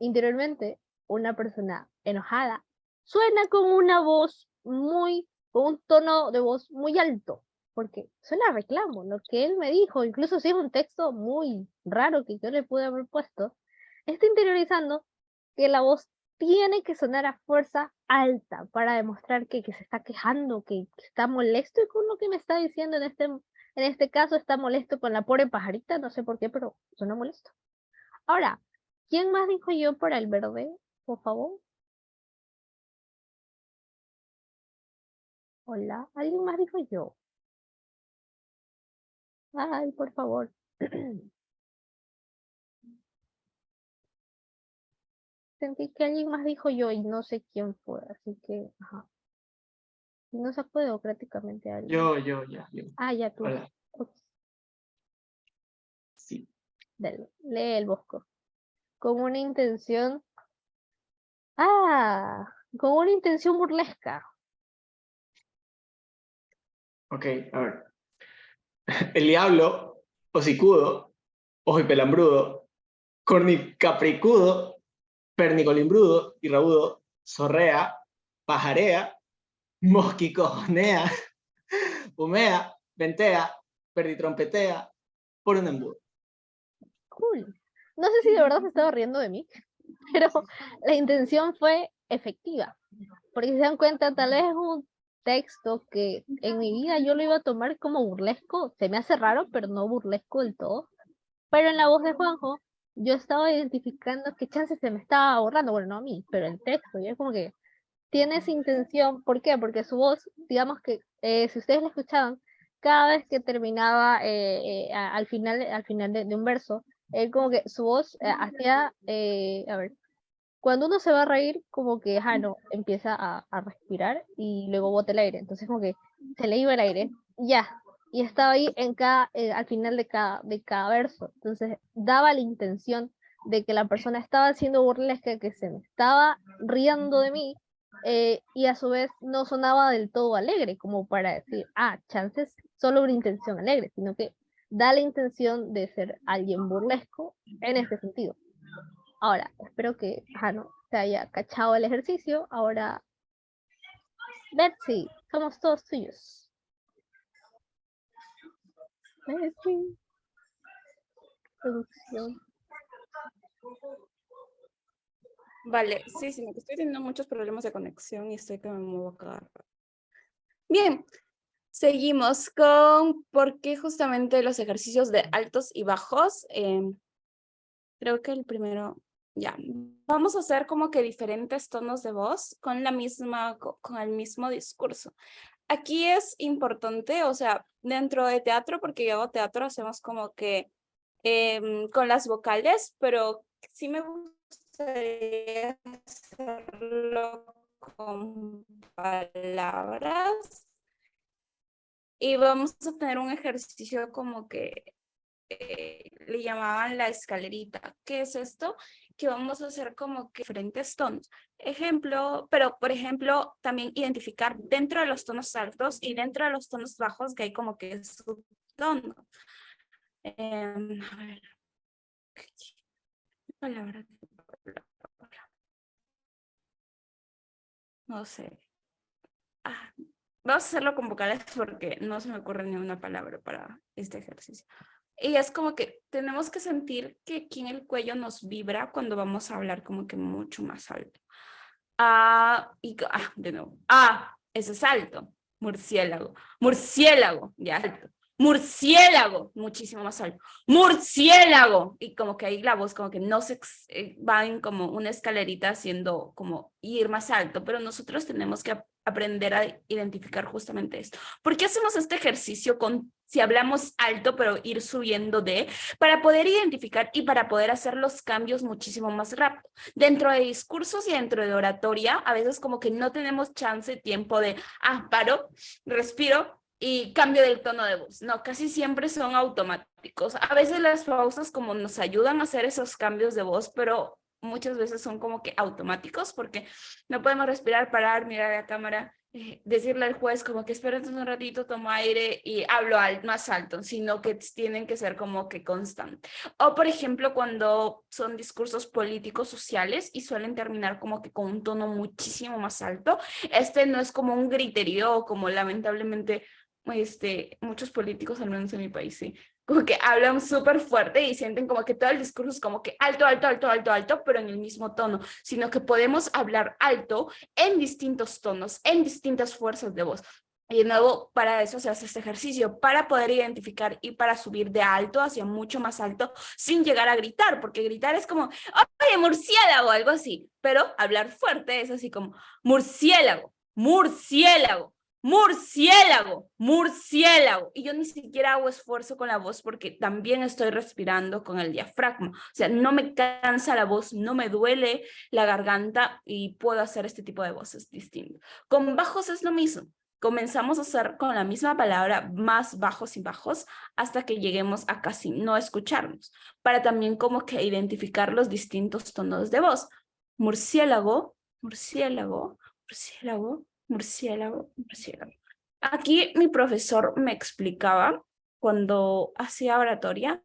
interiormente una persona enojada suena con una voz con un tono de voz muy alto, porque suena a reclamo, lo que él me dijo, incluso si es un texto muy raro que yo le pude haber puesto, está interiorizando que la voz tiene que sonar a fuerza alta para demostrar que se está quejando, que está molesto y con lo que me está diciendo en este caso está molesto con la pobre pajarita, no sé por qué, pero suena molesto. Ahora, ¿quién más dijo yo por el verde? Por favor. Hola, ¿alguien más dijo yo? Ay, por favor. Sentí que alguien más dijo yo y no sé quién fue, así que, ajá. Y no sacó democráticamente a alguien. Yo. Ah, ya tú. Hola. Ok, Sí. dale, lee el bosco. Con una intención. Ah, con una intención burlesca. Ok, a ver. El diablo, hocicudo, ojipelambrudo, cornicapricudo, pernicolimbrudo y rabudo, zorrea, pajarea, mosquicojonea, humea, ventea, perditrompetea, por un embudo. Cool. No sé si de verdad se estaba riendo de mí, pero la intención fue efectiva. Porque si se dan cuenta, tal vez es un texto que en mi vida yo lo iba a tomar como burlesco. Se me hace raro, pero no burlesco del todo. Pero en la voz de Juanjo, yo estaba identificando qué chance se me estaba borrando. Bueno, no a mí, pero el texto. Yo es como que tiene esa intención. ¿Por qué? Porque su voz, digamos que si ustedes la escuchaban, cada vez que terminaba al final de un verso, como que su voz hacía, a ver, cuando uno se va a reír, como que, no, empieza a respirar y luego bota el aire. Entonces, como que se le iba el aire, ya, y estaba ahí al final de cada verso. Entonces, daba la intención de que la persona estaba haciendo burlesca, que se me estaba riendo de mí, y a su vez no sonaba del todo alegre, como para decir, chances, solo una intención alegre, sino que da la intención de ser alguien burlesco en este sentido. Ahora, espero que no se haya cachado el ejercicio. Ahora, Betsy, somos todos tuyos. Betsy. Producción. Vale, sí, sino que estoy teniendo muchos problemas de conexión y estoy que me muevo acá. Bien, seguimos con por qué justamente los ejercicios de altos y bajos. Creo que el primero, ya, vamos a hacer como que diferentes tonos de voz con la misma, con el mismo discurso. Aquí es importante, o sea, dentro de teatro, porque yo hago teatro, hacemos como que con las vocales, pero sí me gustaría hacerlo con palabras. Y vamos a tener un ejercicio como que le llamaban la escalerita. ¿Qué es esto? Que vamos a hacer como que diferentes tonos. Ejemplo, pero por ejemplo, también identificar dentro de los tonos altos y dentro de los tonos bajos que hay como que subtono. A ver. ¿Qué palabra? No sé. Vamos a hacerlo con vocales porque no se me ocurre ni una palabra para este ejercicio. Y es como que tenemos que sentir que aquí en el cuello nos vibra cuando vamos a hablar como que mucho más alto. De nuevo. Ese es alto. Murciélago. Murciélago. Ya alto. Murciélago. Muchísimo más alto. Murciélago. Y como que ahí la voz como que no se va en como una escalerita haciendo como ir más alto, pero nosotros tenemos que aprender a identificar justamente esto. ¿Por qué hacemos este ejercicio si hablamos alto, pero ir subiendo para poder identificar y para poder hacer los cambios muchísimo más rápido? Dentro de discursos y dentro de oratoria, a veces como que no tenemos chance, tiempo de, paro, respiro y cambio del tono de voz. No, casi siempre son automáticos. A veces las pausas como nos ayudan a hacer esos cambios de voz, pero muchas veces son como que automáticos porque no podemos respirar, parar, mirar a la cámara, decirle al juez como que espérense un ratito, tomo aire y hablo más alto, sino que tienen que ser como que constantes. O por ejemplo cuando son discursos políticos sociales y suelen terminar como que con un tono muchísimo más alto, no es como un griterío como lamentablemente muchos políticos, al menos en mi país, sí, como que hablan súper fuerte y sienten como que todo el discurso es como que alto, alto, alto, alto, alto, pero en el mismo tono, sino que podemos hablar alto en distintos tonos, en distintas fuerzas de voz. Y de nuevo, para eso se hace este ejercicio, para poder identificar y para subir de alto hacia mucho más alto sin llegar a gritar, porque gritar es como, oye, murciélago, algo así, pero hablar fuerte es así como, murciélago, murciélago. Murciélago, murciélago. Y yo ni siquiera hago esfuerzo con la voz porque también estoy respirando con el diafragma. O sea, no me cansa la voz, no me duele la garganta y puedo hacer este tipo de voces distintas. Con bajos es lo mismo. Comenzamos a hacer con la misma palabra más bajos y bajos hasta que lleguemos a casi no escucharnos, para también como que identificar los distintos tonos de voz. Murciélago, murciélago, murciélago. Murciélago, murciélago. Aquí mi profesor me explicaba cuando hacía oratoria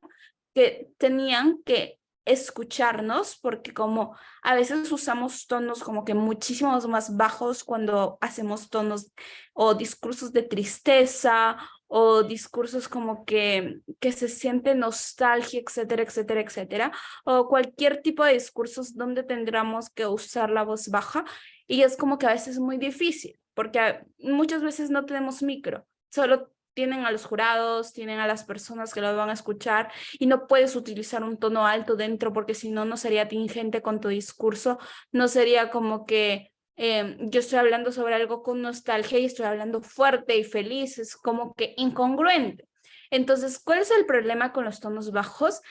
que tenían que escucharnos porque como a veces usamos tonos como que muchísimos más bajos cuando hacemos tonos o discursos de tristeza o discursos como que se siente nostalgia, etcétera, etcétera, etcétera, o cualquier tipo de discursos donde tendríamos que usar la voz baja. Y es como que a veces es muy difícil, porque muchas veces no tenemos micro, solo tienen a los jurados, tienen a las personas que lo van a escuchar y no puedes utilizar un tono alto dentro porque si no, no sería tingente con tu discurso, no sería como que yo estoy hablando sobre algo con nostalgia y estoy hablando fuerte y feliz, es como que incongruente. Entonces, ¿cuál es el problema con los tonos bajos?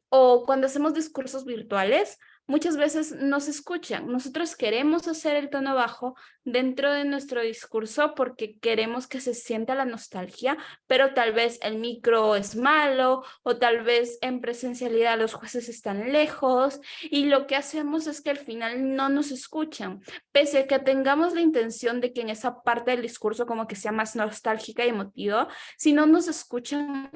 O cuando hacemos discursos virtuales, muchas veces no se escuchan. Nosotros queremos hacer el tono bajo dentro de nuestro discurso porque queremos que se sienta la nostalgia, pero tal vez el micro es malo o tal vez en presencialidad los jueces están lejos y lo que hacemos es que al final no nos escuchan, pese a que tengamos la intención de que en esa parte del discurso como que sea más nostálgica y emotiva, si no nos escuchan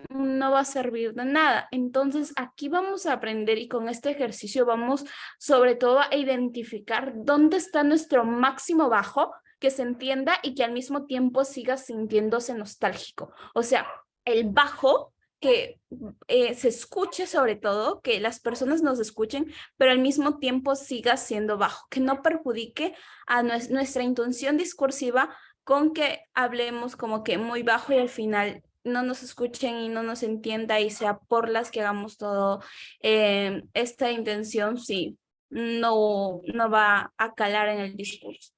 no va a servir de nada. Entonces aquí vamos a aprender y con este ejercicio vamos sobre todo a identificar dónde está nuestro máximo bajo, que se entienda y que al mismo tiempo siga sintiéndose nostálgico. O sea, el bajo que se escuche, sobre todo, que las personas nos escuchen, pero al mismo tiempo siga siendo bajo, que no perjudique a nuestra intención discursiva con que hablemos como que muy bajo y al final no nos escuchen y no nos entienda y sea por las que hagamos todo. Esta intención sí no va a calar en el discurso.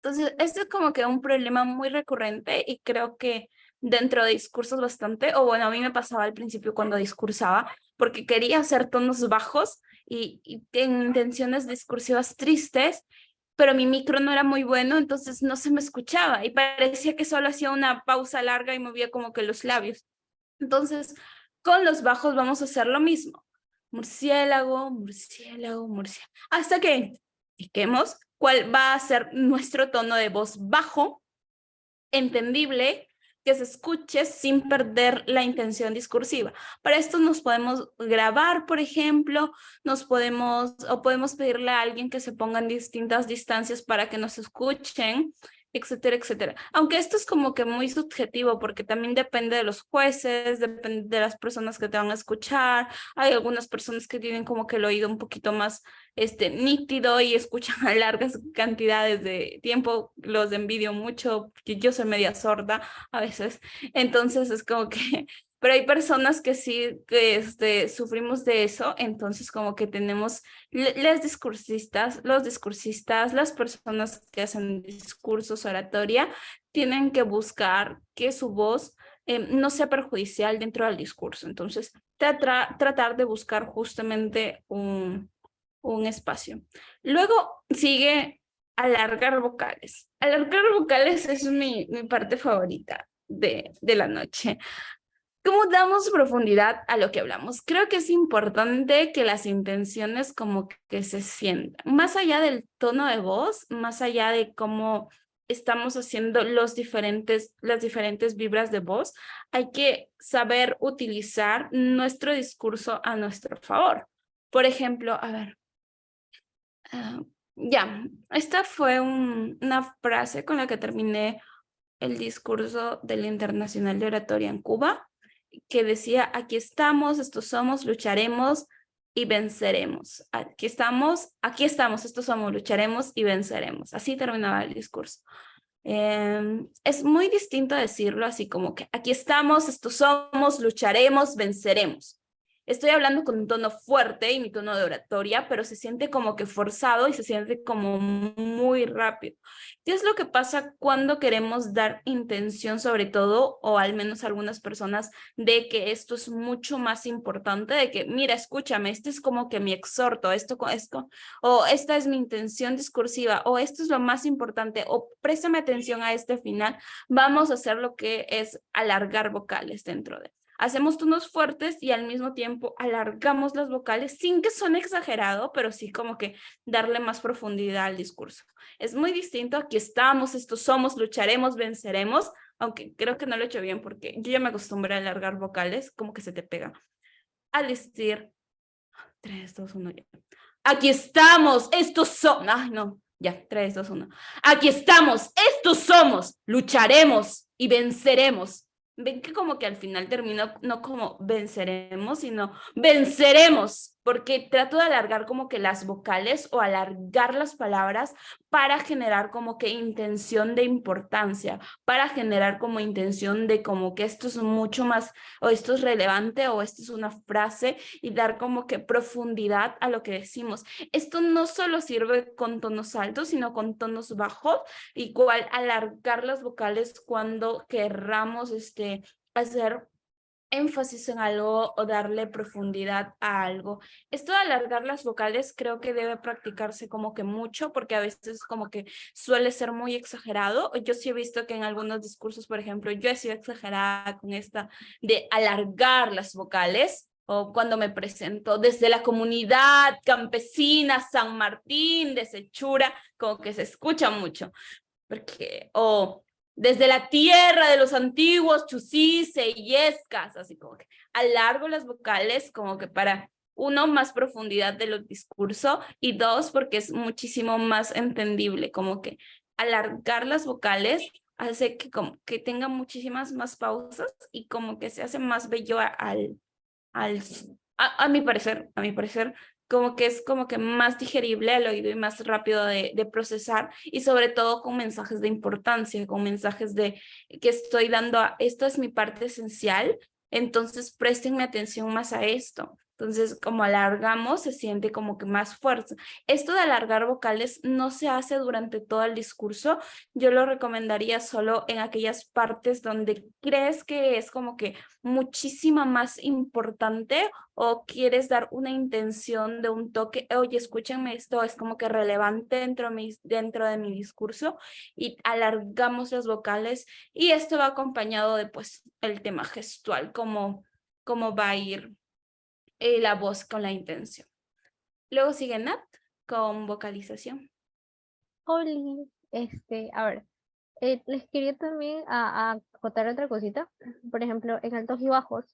Entonces, este es como que un problema muy recurrente y creo que dentro de discursos bastante, o bueno, a mí me pasaba al principio cuando discursaba, porque quería hacer tonos bajos y en intenciones discursivas tristes, pero mi micro no era muy bueno, entonces no se me escuchaba y parecía que solo hacía una pausa larga y movía como que los labios. Entonces, con los bajos vamos a hacer lo mismo. Murciélago, murciélago, murciélago. Hasta que indiquemos cuál va a ser nuestro tono de voz bajo, entendible, que se escuche sin perder la intención discursiva. Para esto nos podemos grabar, por ejemplo, podemos pedirle a alguien que se ponga en distintas distancias para que nos escuchen, etcétera, etcétera. Aunque esto es como que muy subjetivo porque también depende de los jueces, depende de las personas que te van a escuchar. Hay algunas personas que tienen como que el oído un poquito más nítido y escuchan a largas cantidades de tiempo. Los envidio mucho porque yo soy media sorda a veces. Entonces es como que pero hay personas que sí que sufrimos de eso, entonces como que tenemos los discursistas, las personas que hacen discursos, oratoria, tienen que buscar que su voz no sea perjudicial dentro del discurso. Entonces, tratar de buscar justamente un espacio. Luego sigue alargar vocales. Alargar vocales es mi parte favorita de la noche. ¿Cómo damos profundidad a lo que hablamos? Creo que es importante que las intenciones como que se sientan. Más allá del tono de voz, más allá de cómo estamos haciendo las diferentes vibras de voz, hay que saber utilizar nuestro discurso a nuestro favor. Por ejemplo, a ver, esta fue una frase con la que terminé el discurso del Internacional de Oratoria en Cuba, que decía, aquí estamos, estos somos, lucharemos y venceremos. Aquí estamos, estos somos, lucharemos y venceremos. Así terminaba el discurso. Es muy distinto decirlo así como que aquí estamos, estos somos, lucharemos, venceremos. Estoy hablando con un tono fuerte y mi tono de oratoria, pero se siente como que forzado y se siente como muy rápido. ¿Qué es lo que pasa cuando queremos dar intención, sobre todo, o al menos algunas personas, de que esto es mucho más importante, de que, mira, escúchame, este es como que mi exhorto, o esta es mi intención discursiva, o esto es lo más importante, o préstame atención a este final, vamos a hacer lo que es alargar vocales dentro de. Hacemos tonos fuertes y al mismo tiempo alargamos las vocales sin que suene exagerado, pero sí como que darle más profundidad al discurso. Es muy distinto, aquí estamos, estos somos, lucharemos, venceremos, aunque creo que no lo he hecho bien porque yo ya me acostumbré a alargar vocales, como que se te pega. Al decir, 3, 2, 1, ya. Aquí estamos, estos son, ay no, ya, 3, 2, 1. Aquí estamos, estos somos, lucharemos y venceremos. Ven que como que al final termino no como venceremos, sino venceremos, porque trato de alargar como que las vocales o alargar las palabras para generar como que intención de importancia, para generar como intención de como que esto es mucho más, o esto es relevante, o esto es una frase, y dar como que profundidad a lo que decimos. Esto no solo sirve con tonos altos, sino con tonos bajos, igual alargar las vocales cuando querramos hacer énfasis en algo o darle profundidad a algo. Esto de alargar las vocales creo que debe practicarse como que mucho porque a veces como que suele ser muy exagerado. Yo sí he visto que en algunos discursos, por ejemplo, yo he sido exagerada con esta de alargar las vocales, o cuando me presento desde la comunidad campesina San Martín de Sechura, como que se escucha mucho. Porque, desde la tierra de los antiguos Chusís e Illescas, así como que alargo las vocales como que para, uno, más profundidad de los discursos y dos, porque es muchísimo más entendible, como que alargar las vocales hace que como que tenga muchísimas más pausas y como que se hace más bello a mi parecer, como que es como que más digerible al oído y más rápido de procesar, y sobre todo con mensajes de importancia, con mensajes de que estoy dando esto es mi parte esencial, entonces préstenme atención más a esto. Entonces, como alargamos, se siente como que más fuerza. Esto de alargar vocales no se hace durante todo el discurso. Yo lo recomendaría solo en aquellas partes donde crees que es como que muchísima más importante o quieres dar una intención de un toque. Oye, escúchenme, esto es como que relevante dentro de mi discurso, y alargamos las vocales, y esto va acompañado de pues el tema gestual, cómo va a ir la voz con la intención. Luego sigue Nat con vocalización. Oli, a ver, les quería también a acotar otra cosita. Por ejemplo, en altos y bajos,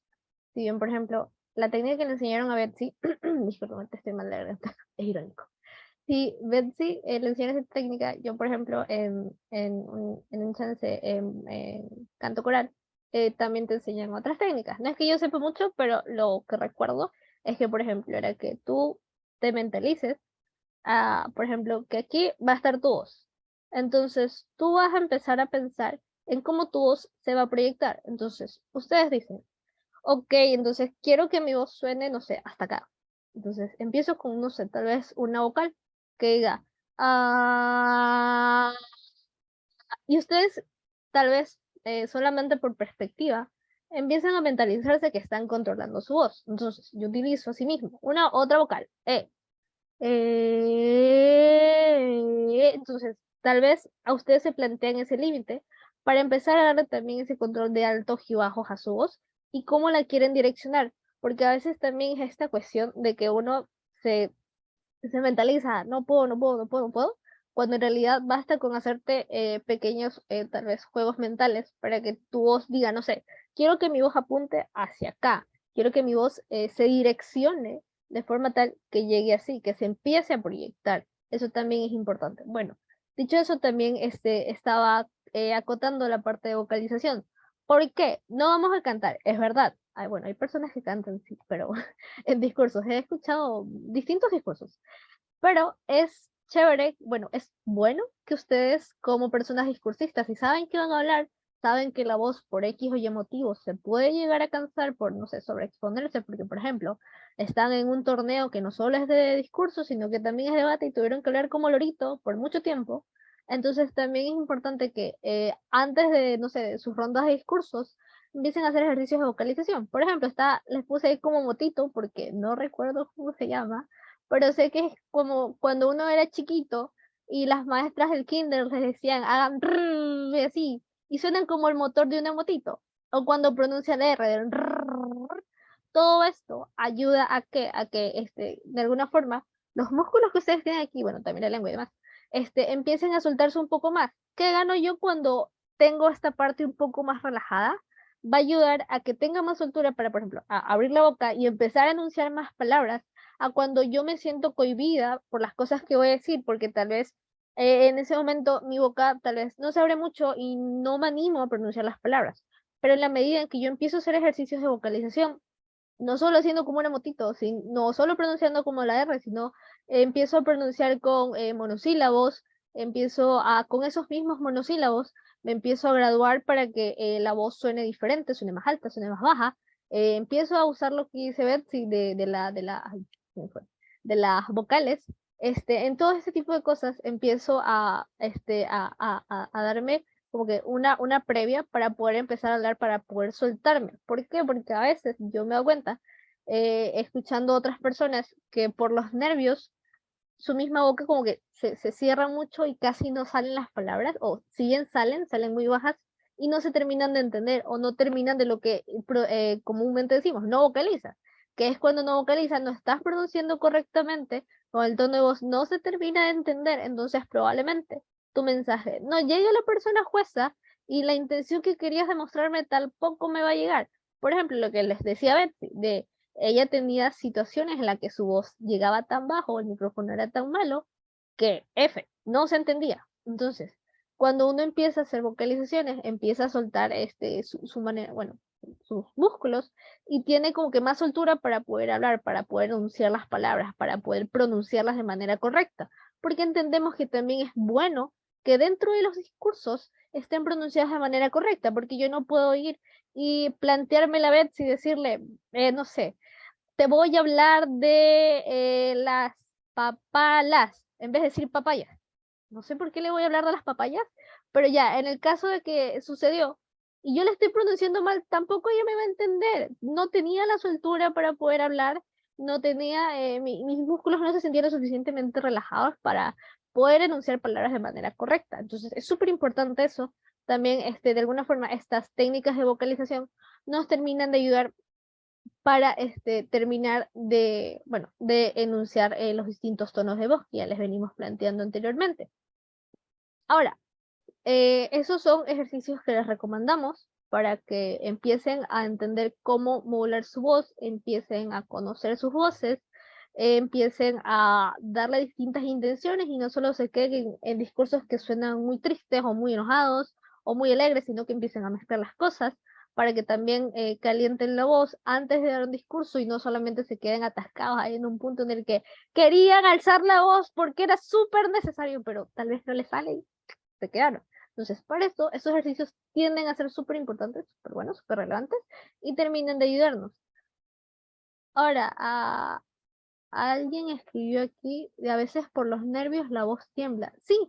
si bien, por ejemplo, la técnica que le enseñaron a Betsy, disculpa, te estoy mal de la garganta, es irónico. Si Betsy le enseñaron esa técnica, yo, por ejemplo, en un chance en canto coral, también te enseñan otras técnicas. No es que yo sepa mucho, pero lo que recuerdo es que, por ejemplo, era que tú te mentalices, por ejemplo, que aquí va a estar tu voz. Entonces, tú vas a empezar a pensar en cómo tu voz se va a proyectar. Entonces, ustedes dicen, ok, entonces quiero que mi voz suene, no sé, hasta acá. Entonces, empiezo con, no sé, tal vez una vocal que diga, ah, y ustedes, tal vez, solamente por perspectiva, empiezan a mentalizarse que están controlando su voz. Entonces, yo utilizo así mismo una otra vocal, entonces, tal vez a ustedes se plantean ese límite para empezar a darle también ese control de altos y bajos a su voz y cómo la quieren direccionar, porque a veces también es esta cuestión de que uno se mentaliza, no puedo, no puedo, no puedo, no puedo, cuando en realidad basta con hacerte pequeños, tal vez, juegos mentales para que tu voz diga, no sé, quiero que mi voz apunte hacia acá, quiero que mi voz se direccione de forma tal que llegue así, que se empiece a proyectar. Eso también es importante. Bueno, dicho eso, también estaba acotando la parte de vocalización. ¿Por qué? No vamos a cantar, es verdad. Ay, bueno, hay personas que cantan, sí, pero en discursos, he escuchado distintos discursos, pero es chévere, bueno, es bueno que ustedes como personas discursistas, si saben que van a hablar, saben que la voz por X o Y motivos se puede llegar a cansar por, no sé, sobreexponerse, porque por ejemplo, están en un torneo que no solo es de discurso, sino que también es debate y tuvieron que hablar como lorito por mucho tiempo. Entonces también es importante que antes de, no sé, de sus rondas de discursos, empiecen a hacer ejercicios de vocalización. Por ejemplo, les puse ahí como motito, porque no recuerdo cómo se llama, pero sé que es como cuando uno era chiquito y las maestras del kinder les decían, hagan rrr, y así, y suenan como el motor de una motito, o cuando pronuncian R, del rrr. Todo esto ayuda a que de alguna forma, los músculos que ustedes tienen aquí, bueno, también la lengua y demás, empiecen a soltarse un poco más. ¿Qué gano yo cuando tengo esta parte un poco más relajada? Va a ayudar a que tenga más soltura para, por ejemplo, abrir la boca y empezar a enunciar más palabras, a cuando yo me siento cohibida por las cosas que voy a decir, porque tal vez en ese momento mi boca tal vez no se abre mucho y no me animo a pronunciar las palabras. Pero en la medida en que yo empiezo a hacer ejercicios de vocalización, no solo haciendo como una motito, no solo pronunciando como la R, sino empiezo a pronunciar con monosílabos, con esos mismos monosílabos, me empiezo a graduar para que la voz suene diferente, suene más alta, suene más baja. Empiezo a usar lo que dice Betsy ay, se me fue, de las vocales. En todo este tipo de cosas empiezo a darme como que una previa para poder empezar a hablar, para poder soltarme. ¿Por qué? Porque a veces yo me doy cuenta, escuchando a otras personas, que por los nervios, su misma boca como que se cierra mucho y casi no salen las palabras, o si bien salen muy bajas y no se terminan de entender, o no terminan de lo que comúnmente decimos, no vocaliza, que es cuando no vocaliza, no estás pronunciando correctamente, con el tono de voz no se termina de entender, entonces probablemente tu mensaje no llegue a la persona jueza y la intención que querías demostrarme tampoco me va a llegar. Por ejemplo, lo que les decía Betsy, ella tenía situaciones en las que su voz llegaba tan bajo, el micrófono era tan malo, que no se entendía. Entonces, cuando uno empieza a hacer vocalizaciones, empieza a soltar su manera, bueno, sus músculos y tiene como que más soltura para poder hablar, para poder enunciar las palabras, para poder pronunciarlas de manera correcta, porque entendemos que también es bueno que dentro de los discursos estén pronunciadas de manera correcta, porque yo no puedo ir y plantearme la Betsy y decirle, no sé, te voy a hablar de las papalas, en vez de decir papayas. No sé por qué le voy a hablar de las papayas, pero ya, en el caso de que sucedió, y yo le estoy pronunciando mal, tampoco ella me va a entender. No tenía la soltura para poder hablar, no tenía, mis músculos no se sentían lo suficientemente relajados para poder enunciar palabras de manera correcta. Entonces, es súper importante eso. También, de alguna forma, estas técnicas de vocalización nos terminan de ayudar para terminar de, bueno, de enunciar los distintos tonos de voz que ya les venimos planteando anteriormente. Ahora, esos son ejercicios que les recomendamos para que empiecen a entender cómo modular su voz, empiecen a conocer sus voces, empiecen a darle distintas intenciones y no solo se queden en discursos que suenan muy tristes o muy enojados o muy alegres, sino que empiecen a mezclar las cosas para que también calienten la voz antes de dar un discurso y no solamente se queden atascados ahí en un punto en el que querían alzar la voz porque era súper necesario, pero tal vez no les sale y se quedaron. Entonces, para esto, estos ejercicios tienden a ser súper importantes, súper buenos, súper relevantes y terminan de ayudarnos. Ahora, alguien escribió aquí, a veces por los nervios la voz tiembla. Sí,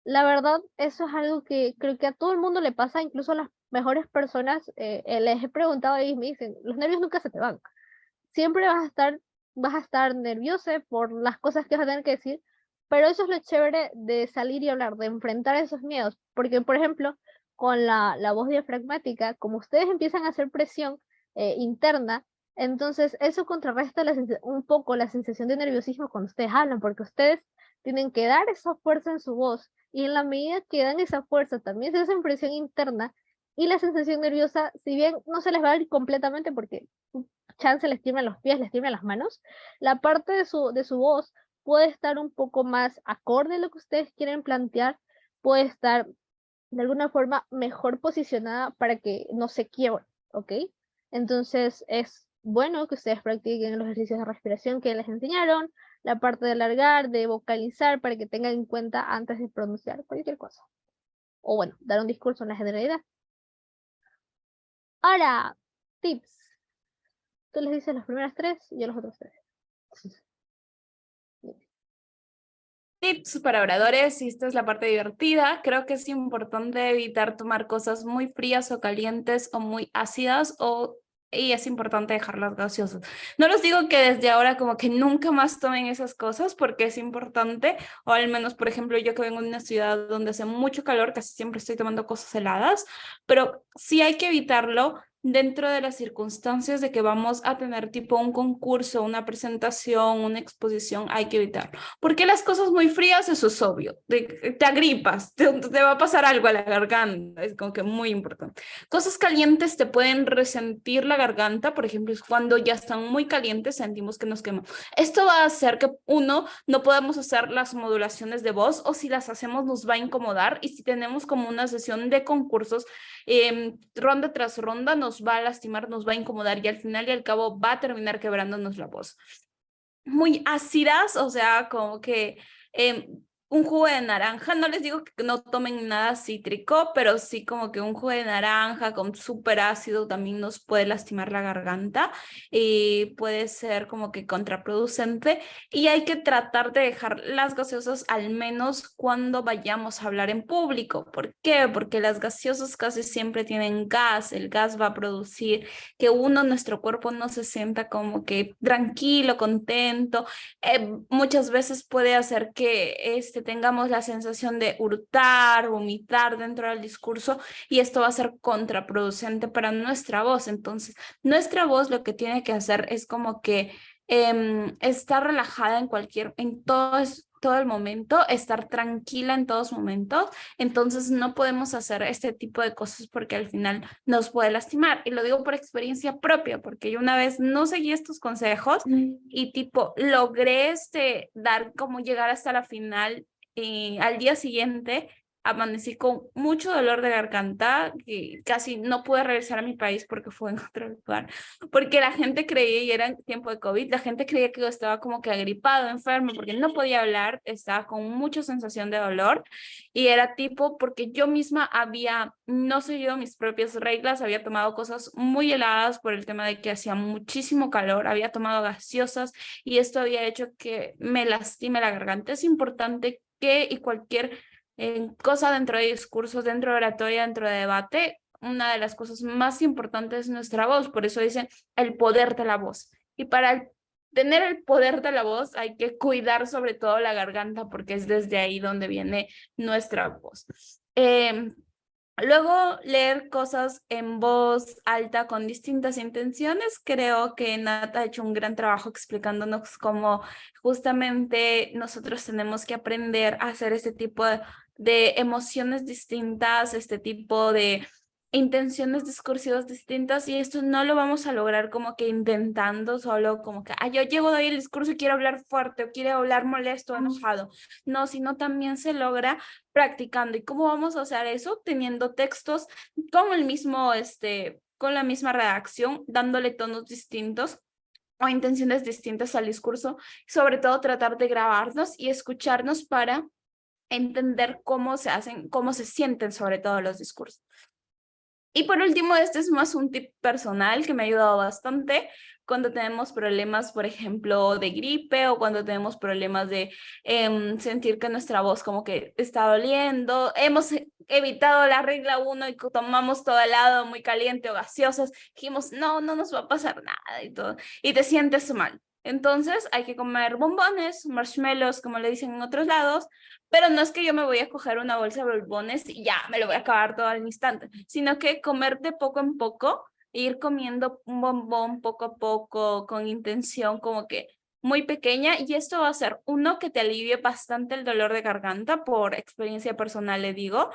la verdad, eso es algo que creo que a todo el mundo le pasa, incluso a las mejores personas, les he preguntado y me dicen, los nervios nunca se te van. Siempre vas a estar nervioso por las cosas que vas a tener que decir, pero eso es lo chévere de salir y hablar, de enfrentar esos miedos, porque por ejemplo, con la voz diafragmática, como ustedes empiezan a hacer presión interna, entonces eso contrarresta un poco la sensación de nerviosismo cuando ustedes hablan, porque ustedes tienen que dar esa fuerza en su voz, y en la medida que dan esa fuerza, también se hace presión interna, y la sensación nerviosa, si bien no se les va a ir completamente, porque chance les tiemblan los pies, les tiemblan las manos, la parte de su voz puede estar un poco más acorde a lo que ustedes quieren plantear, puede estar de alguna forma mejor posicionada para que no se quiebre, ¿ok? Entonces es bueno que ustedes practiquen los ejercicios de respiración que les enseñaron, la parte de alargar, de vocalizar, para que tengan en cuenta antes de pronunciar cualquier cosa. O bueno, dar un discurso en la generalidad. Ahora, tips. Tú les dices las primeras 3 y yo los otros 3. Tips para oradores, y esta es la parte divertida. Creo que es importante evitar tomar cosas muy frías o calientes o muy ácidas y es importante dejarlas gaseosas. No les digo que desde ahora como que nunca más tomen esas cosas porque es importante, o al menos, por ejemplo, yo que vengo de una ciudad donde hace mucho calor, casi siempre estoy tomando cosas heladas, pero sí hay que evitarlo dentro de las circunstancias de que vamos a tener tipo un concurso, una presentación, una exposición, hay que evitarlo. Porque las cosas muy frías, eso es obvio, te agripas, te va a pasar algo a la garganta, es como que muy importante. Cosas calientes te pueden resentir la garganta, por ejemplo, es cuando ya están muy calientes, sentimos que nos queman. Esto va a hacer que no podamos hacer las modulaciones de voz, o si las hacemos nos va a incomodar, y si tenemos como una sesión de concursos, ronda tras ronda nos va a lastimar, nos va a incomodar y al final y al cabo va a terminar quebrándonos la voz. Muy ácidas, o sea, como que un jugo de naranja, no les digo que no tomen nada cítrico, pero sí como que un jugo de naranja con súper ácido también nos puede lastimar la garganta y puede ser como que contraproducente, y hay que tratar de dejar las gaseosas al menos cuando vayamos a hablar en público. ¿Por qué? Porque las gaseosas casi siempre tienen gas, el gas va a producir que nuestro cuerpo no se sienta como que tranquilo, contento, muchas veces puede hacer que tengamos la sensación de hurtar, vomitar dentro del discurso, y esto va a ser contraproducente para nuestra voz. Entonces, nuestra voz lo que tiene que hacer es como que estar relajada en todo el momento, estar tranquila en todos momentos. Entonces no podemos hacer este tipo de cosas porque al final nos puede lastimar, y lo digo por experiencia propia porque yo una vez no seguí estos consejos y tipo logré llegar hasta la final al día siguiente, amanecí con mucho dolor de garganta, que casi no pude regresar a mi país porque fue en otro lugar, porque la gente creía, y era en tiempo de COVID, la gente creía que yo estaba como que agripado, enfermo, porque no podía hablar, estaba con mucha sensación de dolor, y era tipo porque yo misma había no seguido mis propias reglas, había tomado cosas muy heladas por el tema de que hacía muchísimo calor, había tomado gaseosas, y esto había hecho que me lastime la garganta. Es importante que y cualquier cosa dentro de discursos, dentro de oratoria, dentro de debate, una de las cosas más importantes es nuestra voz. Por eso dicen el poder de la voz. Y para tener el poder de la voz hay que cuidar sobre todo la garganta, porque es desde ahí donde viene nuestra voz. Luego, leer cosas en voz alta con distintas intenciones. Creo que Nat ha hecho un gran trabajo explicándonos cómo justamente nosotros tenemos que aprender a hacer este tipo de emociones distintas, este tipo de intenciones discursivas distintas, y esto no lo vamos a lograr como que intentando solo como que, yo llego de ahí el discurso y quiero hablar fuerte o quiero hablar molesto o enojado. No, sino también se logra practicando. ¿Y cómo vamos a hacer eso? Teniendo textos con el mismo, con la misma redacción, dándole tonos distintos o intenciones distintas al discurso, sobre todo tratar de grabarnos y escucharnos para entender cómo se hacen, cómo se sienten sobre todo los discursos. Y por último, este es más un tip personal que me ha ayudado bastante cuando tenemos problemas, por ejemplo, de gripe, o cuando tenemos problemas de sentir que nuestra voz como que está doliendo. Hemos evitado la regla 1 y tomamos todo helado muy caliente o gaseosas. Dijimos, no nos va a pasar nada y todo. Y te sientes mal. Entonces hay que comer bombones, marshmallows, como le dicen en otros lados, pero no es que yo me voy a coger una bolsa de bombones y ya me lo voy a acabar todo al instante, sino que comer de poco en poco, e ir comiendo un bombón poco a poco, con intención como que muy pequeña, y esto va a ser, uno, que te alivie bastante el dolor de garganta, por experiencia personal le digo,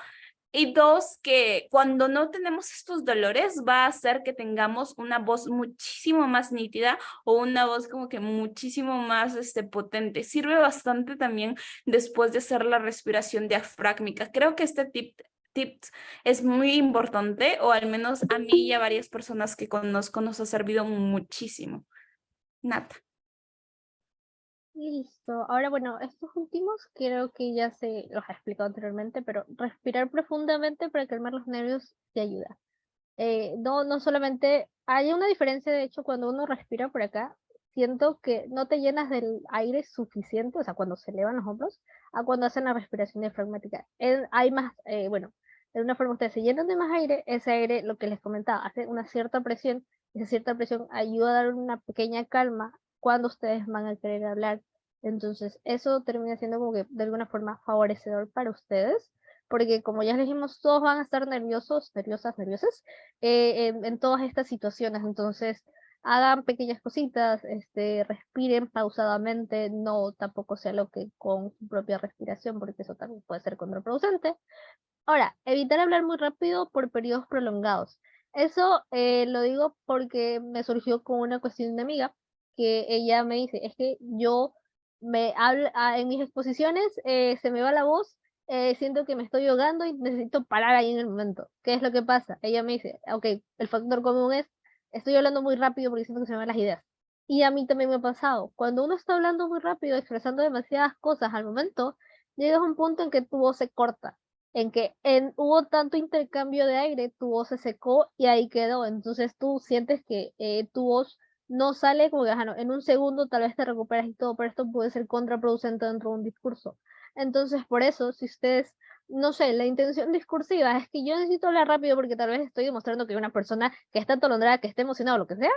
y dos, que cuando no tenemos estos dolores va a hacer que tengamos una voz muchísimo más nítida, o una voz como que muchísimo más potente. Sirve bastante también después de hacer la respiración diafragmática. Creo que este tip es muy importante, o al menos a mí y a varias personas que conozco nos ha servido muchísimo. Nata. Listo. Ahora, bueno, estos últimos creo que ya se los he explicado anteriormente, pero respirar profundamente para calmar los nervios te ayuda. No solamente, hay una diferencia, de hecho, cuando uno respira por acá, siento que no te llenas del aire suficiente, o sea, cuando se elevan los hombros, a cuando hacen la respiración diafragmática. Hay más, bueno, de una forma ustedes se llenan de más aire, ese aire, lo que les comentaba, hace una cierta presión, esa cierta presión ayuda a dar una pequeña calma cuando ustedes van a querer hablar. Entonces, eso termina siendo como que de alguna forma favorecedor para ustedes, porque como ya les dijimos, todos van a estar nerviosos, nerviosas, en todas estas situaciones. Entonces, hagan pequeñas cositas, respiren pausadamente, no tampoco sea lo que con su propia respiración, porque eso también puede ser contraproducente. Ahora, evitar hablar muy rápido por periodos prolongados. Eso lo digo porque me surgió con una cuestión de una amiga, que ella me dice, es que yo en mis exposiciones se me va la voz, siento que me estoy ahogando y necesito parar ahí en el momento. ¿Qué es lo que pasa? Ella me dice, ok, el factor común es, estoy hablando muy rápido porque siento que se me van las ideas. Y a mí también me ha pasado. Cuando uno está hablando muy rápido, expresando demasiadas cosas al momento, llegas a un punto en que tu voz se corta, en que hubo tanto intercambio de aire, tu voz se secó y ahí quedó. Entonces tú sientes que tu voz no sale como que, no, en un segundo tal vez te recuperas y todo, pero esto puede ser contraproducente dentro de un discurso. Entonces, por eso, si ustedes, no sé, la intención discursiva es que yo necesito hablar rápido porque tal vez estoy demostrando que una persona que está atolondrada, que esté emocionada o lo que sea,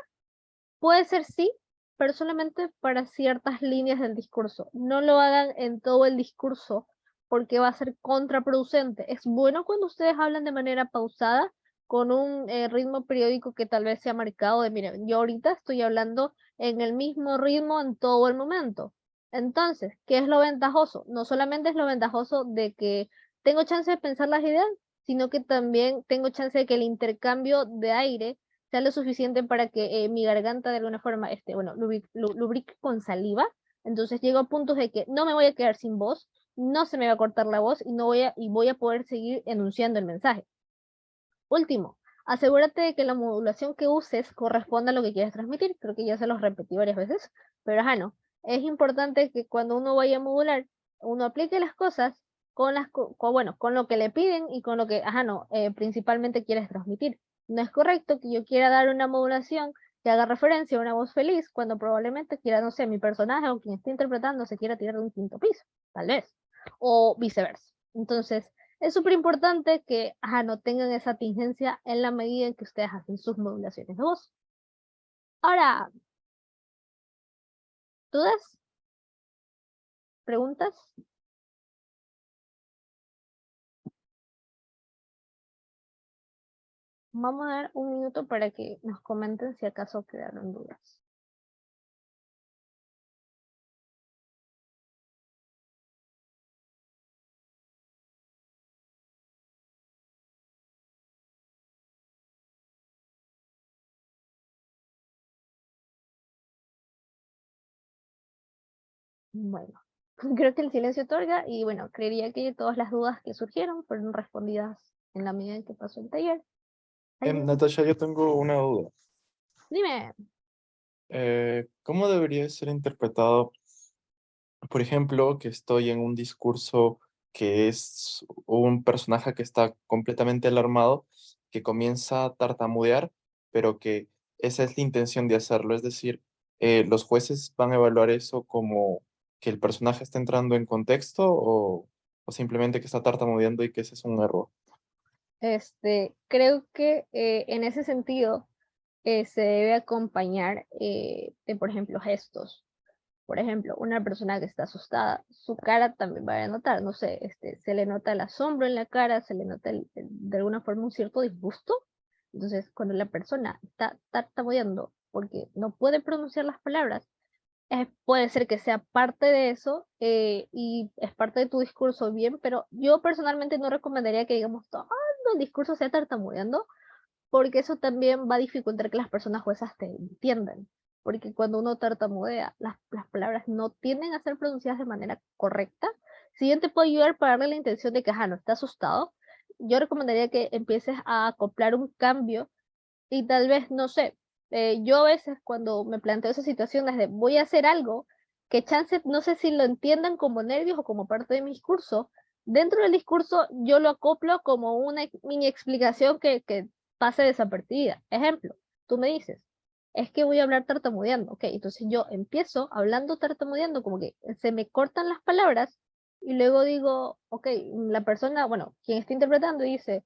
puede ser sí, pero solamente para ciertas líneas del discurso. No lo hagan en todo el discurso porque va a ser contraproducente. Es bueno cuando ustedes hablan de manera pausada, con un ritmo periódico que tal vez sea marcado de, miren, yo ahorita estoy hablando en el mismo ritmo en todo el momento. Entonces, ¿qué es lo ventajoso? No solamente es lo ventajoso de que tengo chance de pensar las ideas, sino que también tengo chance de que el intercambio de aire sea lo suficiente para que mi garganta de alguna forma, lubrique con saliva. Entonces llego a puntos de que no me voy a quedar sin voz, no se me va a cortar la voz y voy a poder seguir enunciando el mensaje. Último, asegúrate de que la modulación que uses corresponda a lo que quieres transmitir. Creo que ya se los repetí varias veces, pero ajá, no. Es importante que cuando uno vaya a modular, uno aplique las cosas con lo que le piden y con lo que, principalmente quieres transmitir. No es correcto que yo quiera dar una modulación que haga referencia a una voz feliz cuando probablemente quiera, no sé, mi personaje o quien esté interpretando se quiera tirar de un quinto piso, tal vez, o viceversa. Entonces, es súper importante que no tengan esa tingencia en la medida en que ustedes hacen sus modulaciones de voz. Ahora, ¿dudas? ¿Preguntas? Vamos a dar un minuto para que nos comenten si acaso quedaron dudas. Bueno, creo que el silencio otorga y bueno, creería que todas las dudas que surgieron fueron respondidas en la medida en que pasó el taller. Natasha, yo tengo una duda. Dime. ¿Cómo debería ser interpretado, por ejemplo, que estoy en un discurso que es un personaje que está completamente alarmado, que comienza a tartamudear, pero que esa es la intención de hacerlo? Es decir, ¿los jueces van a evaluar eso como que el personaje está entrando en contexto o simplemente que está tartamudeando y que ese es un error? Creo que en ese sentido se debe acompañar de, por ejemplo, gestos. Por ejemplo, una persona que está asustada, su cara también va a notar, no sé, se le nota el asombro en la cara, se le nota de alguna forma un cierto disgusto. Entonces, cuando la persona está tartamudeando porque no puede pronunciar las palabras, puede ser que sea parte de eso y es parte de tu discurso bien, pero yo personalmente no recomendaría que digamos todo el discurso sea tartamudeando, porque eso también va a dificultar que las personas juezas te entiendan, porque cuando uno tartamudea, las palabras no tienden a ser pronunciadas de manera correcta. Si bien te puede ayudar para darle la intención de que, no está asustado, yo recomendaría que empieces a acoplar un cambio y tal vez, no sé, yo a veces cuando me planteo esas situaciones de voy a hacer algo, que chance, no sé si lo entiendan como nervios o como parte de mi discurso, dentro del discurso yo lo acoplo como una mini explicación que pase desapercibida. Ejemplo, tú me dices, es que voy a hablar tartamudeando, ok, entonces yo empiezo hablando tartamudeando, como que se me cortan las palabras y luego digo, ok, la persona, bueno, quien está interpretando dice,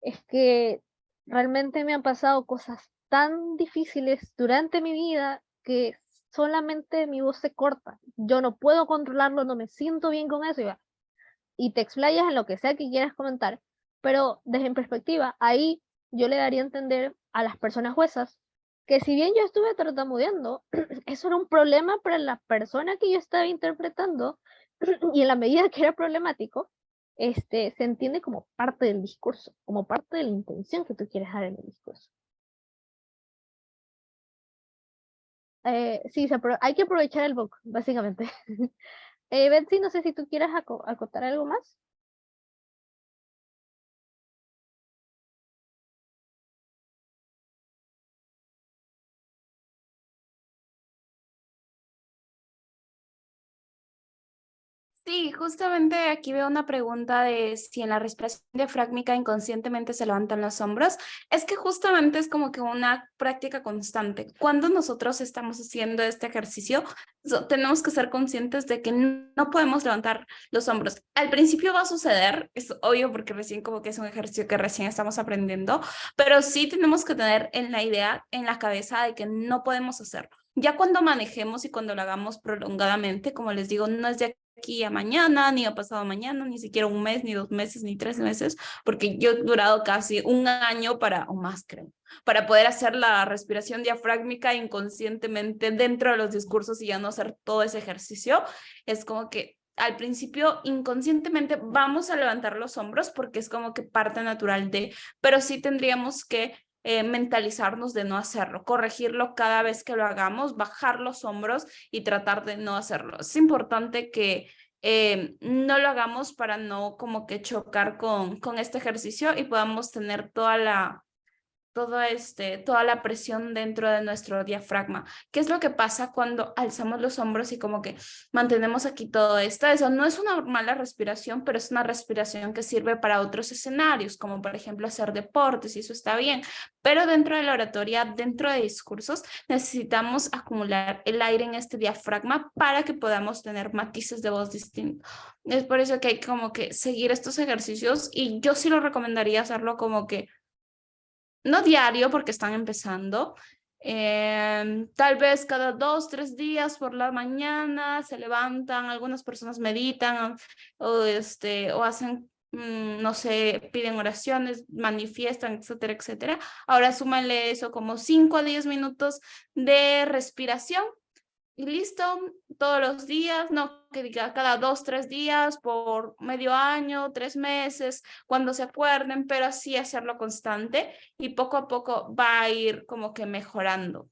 es que realmente me han pasado cosas tan difíciles durante mi vida que solamente mi voz se corta. Yo no puedo controlarlo, no me siento bien con eso. Y te explayas en lo que sea que quieras comentar, pero desde en perspectiva, ahí yo le daría a entender a las personas juezas que si bien yo estuve tartamudeando, eso era un problema para la persona que yo estaba interpretando y en la medida que era problemático, se entiende como parte del discurso, como parte de la intención que tú quieres dar en el discurso. Sí, hay que aprovechar el book, básicamente. Betsy, no sé si tú quieras acotar algo más. Sí, justamente aquí veo una pregunta de si en la respiración diafragmática inconscientemente se levantan los hombros. Es que justamente es como que una práctica constante. Cuando nosotros estamos haciendo este ejercicio, tenemos que ser conscientes de que no podemos levantar los hombros. Al principio va a suceder, es obvio porque recién como que es un ejercicio que recién estamos aprendiendo, pero sí tenemos que tener en la idea, en la cabeza de que no podemos hacerlo. Ya cuando manejemos y cuando lo hagamos prolongadamente, como les digo, no es de aquí a mañana, ni a pasado mañana, ni siquiera un mes, ni 2 meses, ni 3 meses, porque yo he durado casi un año o más creo, para poder hacer la respiración diafragmática inconscientemente dentro de los discursos y ya no hacer todo ese ejercicio. Es como que al principio inconscientemente vamos a levantar los hombros porque es como que parte natural de, pero sí tendríamos que mentalizarnos de no hacerlo, corregirlo cada vez que lo hagamos, bajar los hombros y tratar de no hacerlo. Es importante que no lo hagamos para no como que chocar con este ejercicio y podamos tener toda la presión dentro de nuestro diafragma. ¿Qué es lo que pasa cuando alzamos los hombros y como que mantenemos aquí todo esto? Eso no es una mala respiración, pero es una respiración que sirve para otros escenarios, como por ejemplo hacer deportes, y eso está bien. Pero dentro de la oratoria, dentro de discursos, necesitamos acumular el aire en este diafragma para que podamos tener matices de voz distintos. Es por eso que hay como que seguir estos ejercicios, y yo sí lo recomendaría hacerlo como que no diario porque están empezando, tal vez cada 2, 3 días por la mañana se levantan, algunas personas meditan o hacen, no sé, piden oraciones, manifiestan, etcétera, etcétera. Ahora súmale eso como 5 a 10 minutos de respiración. Y listo, todos los días, no, que diga cada 2, 3 días, por medio año, 3 meses, cuando se acuerden, pero así hacerlo constante y poco a poco va a ir como que mejorando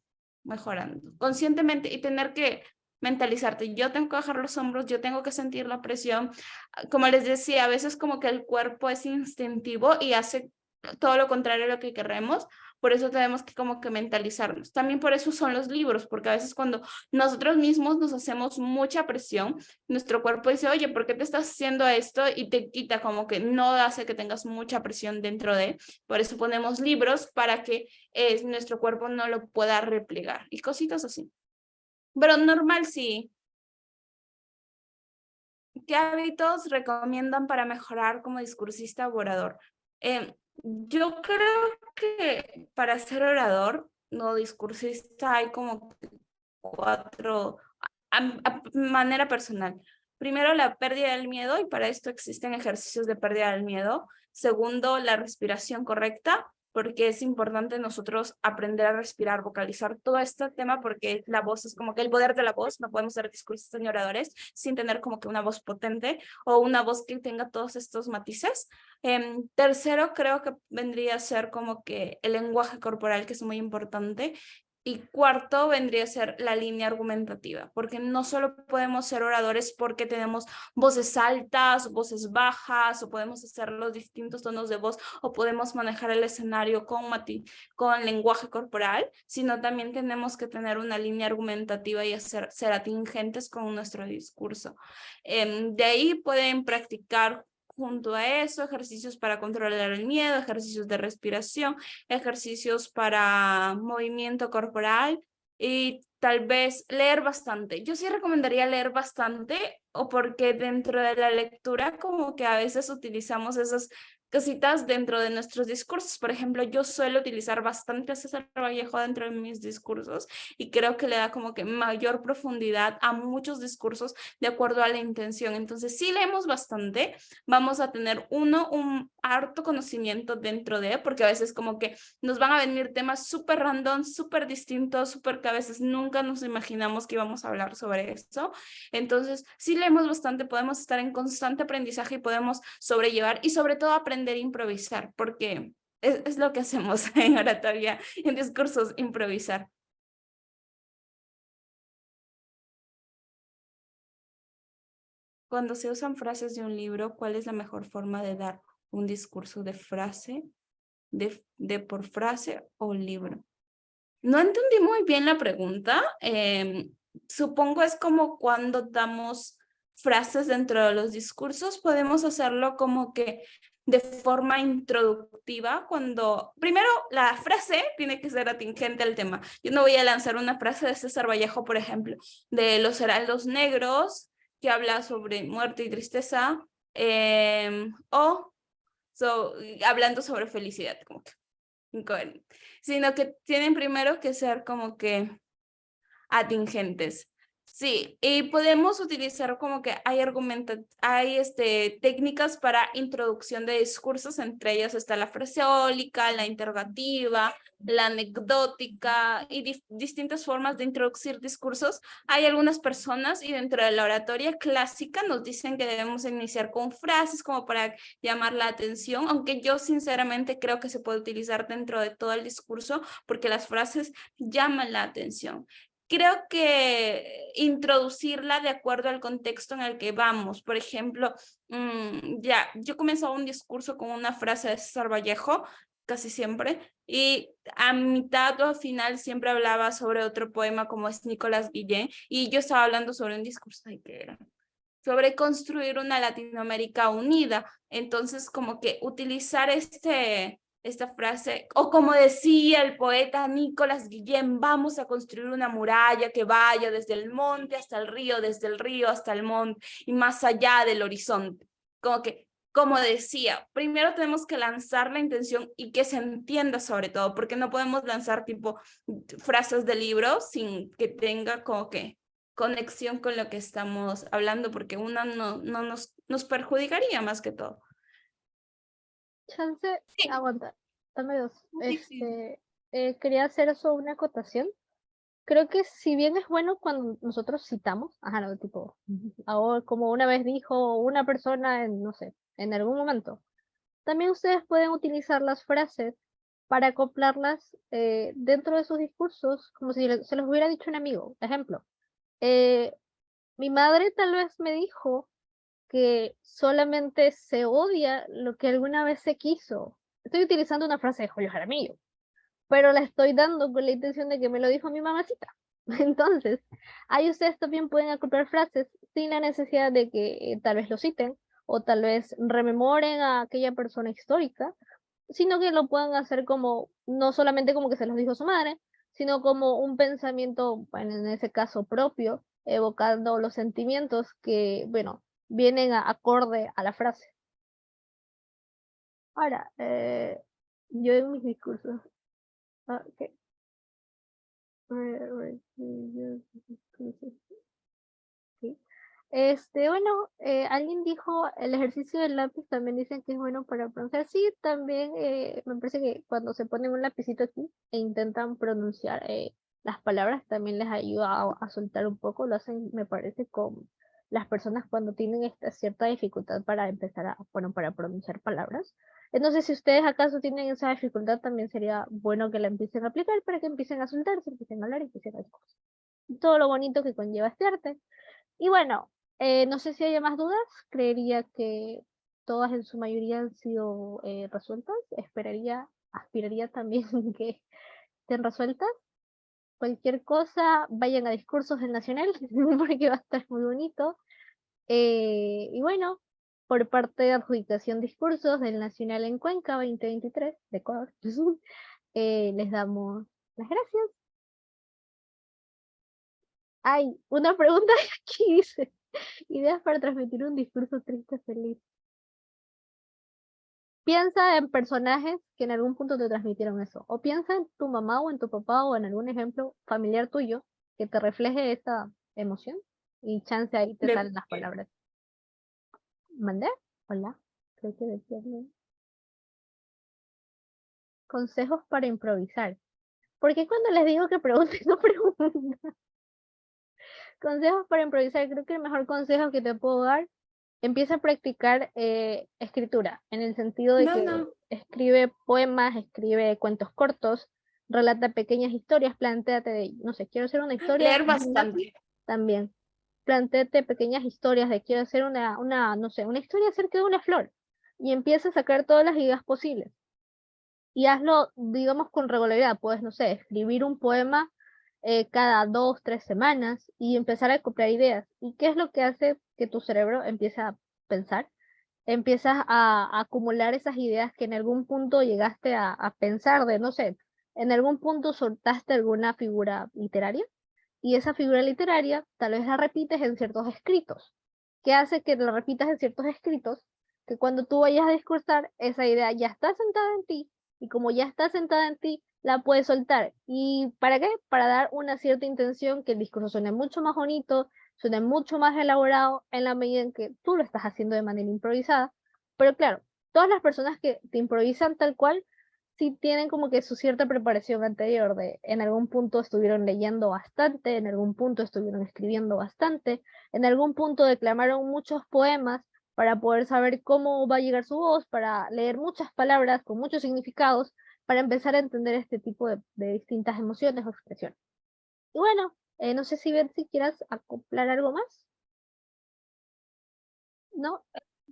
conscientemente, y tener que mentalizarte, yo tengo que bajar los hombros, yo tengo que sentir la presión. Como les decía, a veces como que el cuerpo es instintivo y hace todo lo contrario a lo que queremos. Por eso tenemos que como que mentalizarnos. También por eso son los libros, porque a veces cuando nosotros mismos nos hacemos mucha presión, nuestro cuerpo dice, oye, ¿por qué te estás haciendo esto? Y te quita, como que no hace que tengas mucha presión dentro de. Por eso ponemos libros para que nuestro cuerpo no lo pueda replegar y cositas así. Pero normal sí. ¿Qué hábitos recomiendan para mejorar como discursista o orador? Yo creo que para ser orador, no discursista, hay como 4, a manera personal. Primero, la pérdida del miedo, y para esto existen ejercicios de pérdida del miedo. Segundo, la respiración correcta, porque es importante nosotros aprender a respirar, vocalizar todo este tema, porque la voz es como que el poder de la voz. No podemos ser discursistas ni oradores sin tener como que una voz potente o una voz que tenga todos estos matices. Tercero, creo que vendría a ser como que el lenguaje corporal, que es muy importante. Y cuarto, vendría a ser la línea argumentativa, porque no solo podemos ser oradores porque tenemos voces altas, voces bajas, o podemos hacer los distintos tonos de voz, o podemos manejar el escenario con lenguaje corporal, sino también tenemos que tener una línea argumentativa y ser atingentes con nuestro discurso. De ahí pueden practicar junto a eso ejercicios para controlar el miedo, ejercicios de respiración, ejercicios para movimiento corporal, y tal vez leer bastante. Yo sí recomendaría leer bastante, o porque dentro de la lectura como que a veces utilizamos esas cositas dentro de nuestros discursos. Por ejemplo, yo suelo utilizar bastante a César Vallejo dentro de mis discursos, y creo que le da como que mayor profundidad a muchos discursos de acuerdo a la intención. Entonces, si leemos bastante, vamos a tener un harto conocimiento dentro de, porque a veces como que nos van a venir temas súper random, súper distintos, súper que a veces nunca nos imaginamos que íbamos a hablar sobre esto. Entonces, si leemos bastante, podemos estar en constante aprendizaje y podemos sobrellevar, y sobre todo aprender a improvisar, porque es lo que hacemos en oratoria, en discursos, improvisar. Cuando se usan frases de un libro, ¿cuál es la mejor forma de dar un discurso de frase, de por frase o libro? No entendí muy bien la pregunta. Supongo es como cuando damos frases dentro de los discursos, podemos hacerlo como que de forma introductiva, cuando primero la frase tiene que ser atingente al tema. Yo no voy a lanzar una frase de César Vallejo, por ejemplo, de Los Heraldos Negros, que habla sobre muerte y tristeza, hablando sobre felicidad, como que incoherente, sino que tienen primero que ser como que atingentes. Sí, y podemos utilizar como que hay técnicas para introducción de discursos. Entre ellas está la fraseólica, la interrogativa, la anecdótica y distintas formas de introducir discursos. Hay algunas personas, y dentro de la oratoria clásica nos dicen que debemos iniciar con frases como para llamar la atención, aunque yo sinceramente creo que se puede utilizar dentro de todo el discurso, porque las frases llaman la atención. creo que introducirla de acuerdo al contexto en el que vamos. Por ejemplo, ya, yo comenzaba un discurso con una frase de César Vallejo, casi siempre, y a mitad o al final siempre hablaba sobre otro poema como es Nicolás Guillén, y yo estaba hablando sobre un discurso de que era sobre construir una Latinoamérica unida. Entonces, como que utilizar esta frase, o como decía el poeta Nicolás Guillén, vamos a construir una muralla que vaya desde el monte hasta el río, desde el río hasta el monte y más allá del horizonte. Como que, como decía, primero tenemos que lanzar la intención y que se entienda sobre todo, porque no podemos lanzar tipo frases de libro sin que tenga como que conexión con lo que estamos hablando, porque una no nos perjudicaría más que todo. Chance, Sí. aguanta, dame dos. Sí, sí. Quería hacer eso una acotación. Creo que si bien es bueno cuando nosotros citamos, no, tipo, ahora, como una vez dijo una persona en, no sé, en algún momento, también ustedes pueden utilizar las frases para acoplarlas dentro de sus discursos, como si se los hubiera dicho un amigo. Ejemplo, mi madre tal vez me dijo que solamente se odia lo que alguna vez se quiso. Estoy utilizando una frase de Julio Jaramillo, pero la estoy dando con la intención de que me lo dijo mi mamacita. Entonces, ahí ustedes también pueden acoplar frases sin la necesidad de que tal vez lo citen o tal vez rememoren a aquella persona histórica, sino que lo puedan hacer como, no solamente como que se los dijo su madre, sino como un pensamiento, bueno, en ese caso propio, evocando los sentimientos que, bueno, vienen acorde a la frase. Ahora, yo en mis discursos, ok. Sí. Bueno, alguien dijo el ejercicio del lápiz también dicen que es bueno para pronunciar. Sí, también me parece que cuando se ponen un lapicito aquí e intentan pronunciar las palabras también les ayuda a soltar un poco. Lo hacen, me parece, con las personas cuando tienen esta cierta dificultad para empezar para pronunciar palabras. Entonces, si ustedes acaso tienen esa dificultad, también sería bueno que la empiecen a aplicar para que empiecen a soltarse, empiecen a hablar y empiecen a decir cosas. Todo lo bonito que conlleva este arte. Y bueno, no sé si hay más dudas, creería que todas en su mayoría han sido resueltas, aspiraría también que estén resueltas. Cualquier cosa, vayan a discursos del Nacional, porque va a estar muy bonito. Y bueno, por parte de adjudicación discursos del Nacional en Cuenca 2023 de Ecuador, les damos las gracias. Hay una pregunta aquí dice, ideas para transmitir un discurso triste feliz. Piensa en personajes que en algún punto te transmitieron eso. O piensa en tu mamá o en tu papá o en algún ejemplo familiar tuyo que te refleje esa emoción. Y chance ahí te salen las palabras. ¿Mandé? Hola. Creo que decía bien. Consejos para improvisar. Porque cuando les digo que pregunten, no preguntan. Consejos para improvisar. Creo que el mejor consejo que te puedo dar, empieza a practicar escritura, en el sentido de que escribe poemas, escribe cuentos cortos, relata pequeñas historias, plantéate, no sé, quiero hacer una historia. Leer bastante. También, plantéate pequeñas historias de quiero hacer no sé, una historia acerca de una flor, y empieza a sacar todas las ideas posibles. Y hazlo, digamos, con regularidad, puedes, no sé, escribir un poema cada 2, 3 semanas y empezar a acoplar ideas. ¿Y qué es lo que hace que tu cerebro empiece a pensar? Empiezas a acumular esas ideas que en algún punto llegaste a pensar de, no sé, en algún punto soltaste alguna figura literaria y esa figura literaria tal vez la repites en ciertos escritos. ¿Qué hace que la repitas en ciertos escritos? Que cuando tú vayas a discursar, esa idea ya está sentada en ti y como ya está sentada en ti, la puedes soltar. ¿Y para qué? Para dar una cierta intención, que el discurso suene mucho más bonito, suene mucho más elaborado en la medida en que tú lo estás haciendo de manera improvisada. Pero claro, todas las personas que te improvisan tal cual, sí tienen como que su cierta preparación anterior, de en algún punto estuvieron leyendo bastante, en algún punto estuvieron escribiendo bastante, en algún punto declamaron muchos poemas para poder saber cómo va a llegar su voz, para leer muchas palabras con muchos significados, para empezar a entender este tipo de distintas emociones o expresiones. Y bueno, No sé si ver si quieras acoplar algo más. ¿No?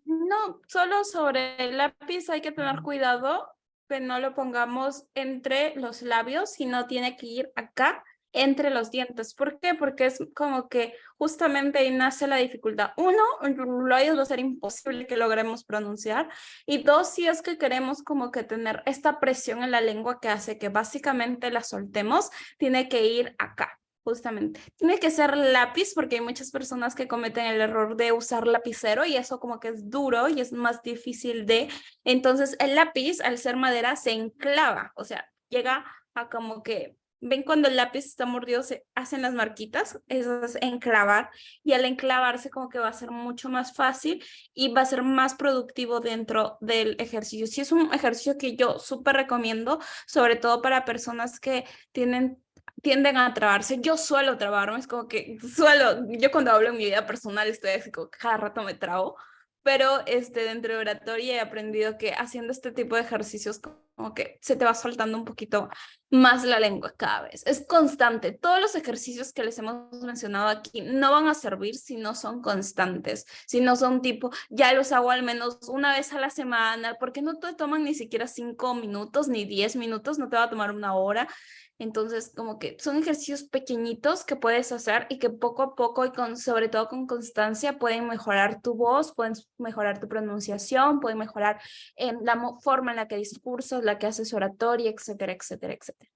No, solo sobre el lápiz hay que tener cuidado que no lo pongamos entre los labios, sino tiene que ir acá entre los dientes. ¿Por qué? Porque es como que justamente ahí nace la dificultad. Uno, en los labios va a ser imposible que logremos pronunciar. Y dos, si es que queremos como que tener esta presión en la lengua que hace que básicamente la soltemos, tiene que ir acá. Justamente. Tiene que ser lápiz porque hay muchas personas que cometen el error de usar lapicero y eso como que es duro y es más difícil de... Entonces el lápiz, al ser madera, se enclava, o sea, llega a como que... ¿Ven cuando el lápiz está mordido se hacen las marquitas? Eso es enclavar y al enclavarse como que va a ser mucho más fácil y va a ser más productivo dentro del ejercicio. Sí es un ejercicio que yo súper recomiendo, sobre todo para personas que tienden a trabarse. Yo suelo trabarme, es como que yo cuando hablo en mi vida personal estoy así como que cada rato me trabo, pero dentro de oratoria he aprendido que haciendo este tipo de ejercicios como que se te va soltando un poquito más la lengua cada vez. Es constante. Todos los ejercicios que les hemos mencionado aquí no van a servir si no son constantes, si no son tipo, ya los hago al menos una vez a la semana, porque no te toman ni siquiera 5 minutos ni 10 minutos, no te va a tomar una hora. Entonces, como que son ejercicios pequeñitos que puedes hacer y que poco a poco y sobre todo con constancia pueden mejorar tu voz, pueden mejorar tu pronunciación, pueden mejorar la forma en la que discursas, la que haces oratoria, etcétera, etcétera, etcétera.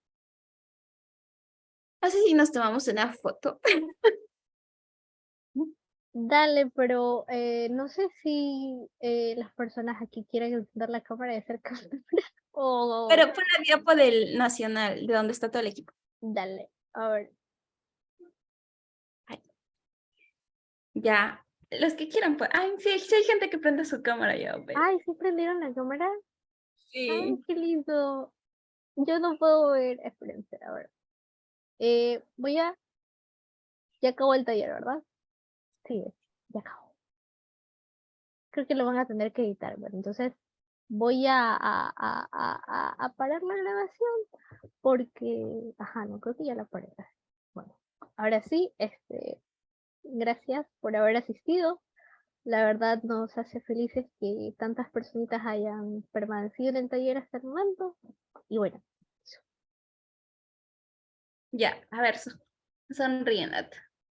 Así sí nos tomamos una foto. Dale, pero no sé si las personas aquí quieren encender la cámara de cerca o... Pero fue la diapo del Nacional, de donde está todo el equipo. Dale, a ver. Ay. Ya, los que quieran, pues. Ay, sí, sí hay gente que prende su cámara ya. Pero... Ay, ¿sí prendieron la cámara? Sí. Ay, qué lindo. Yo no puedo ver. Espérense, a ver. Voy a... Ya acabó el taller, ¿verdad? Sí, ya acabó. Creo que lo van a tener que editar, bueno, entonces voy a parar la grabación porque, ajá, no creo que ya la paré. Bueno, ahora sí, gracias por haber asistido. La verdad nos hace felices que tantas personitas hayan permanecido en el taller hasta el momento. Y bueno, eso. Ya, a ver, sonríe, Nat.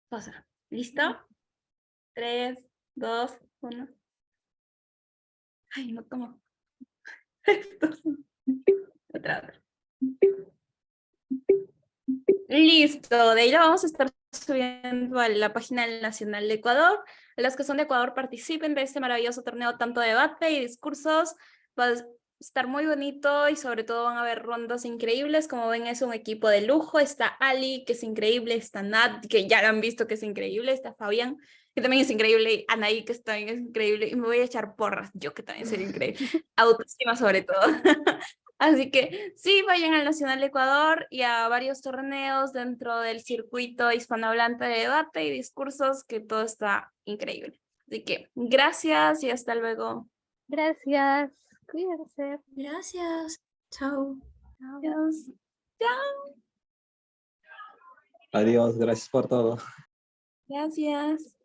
Pasa. ¿Listo? 3, 2, 1. Ay, no tomo. Otra. Listo, de ahí lo vamos a estar subiendo a la página del Nacional de Ecuador. Los que son de Ecuador participen de este maravilloso torneo, tanto de debate y discursos. Va a estar muy bonito y sobre todo van a haber rondas increíbles. Como ven, es un equipo de lujo. Está Ali, que es increíble. Está Nat, que ya lo han visto que es increíble. Está Fabián, que también es increíble. Y Anaí, que también es increíble. Y me voy a echar porras, yo que también soy increíble. Autoestima sobre todo. Así que sí, vayan al Nacional de Ecuador y a varios torneos dentro del circuito hispanohablante de debate y discursos, que todo está increíble. Así que gracias y hasta luego. Gracias. Cuídense. Gracias. Chao. Adiós. Chao. Adiós, gracias por todo. Gracias.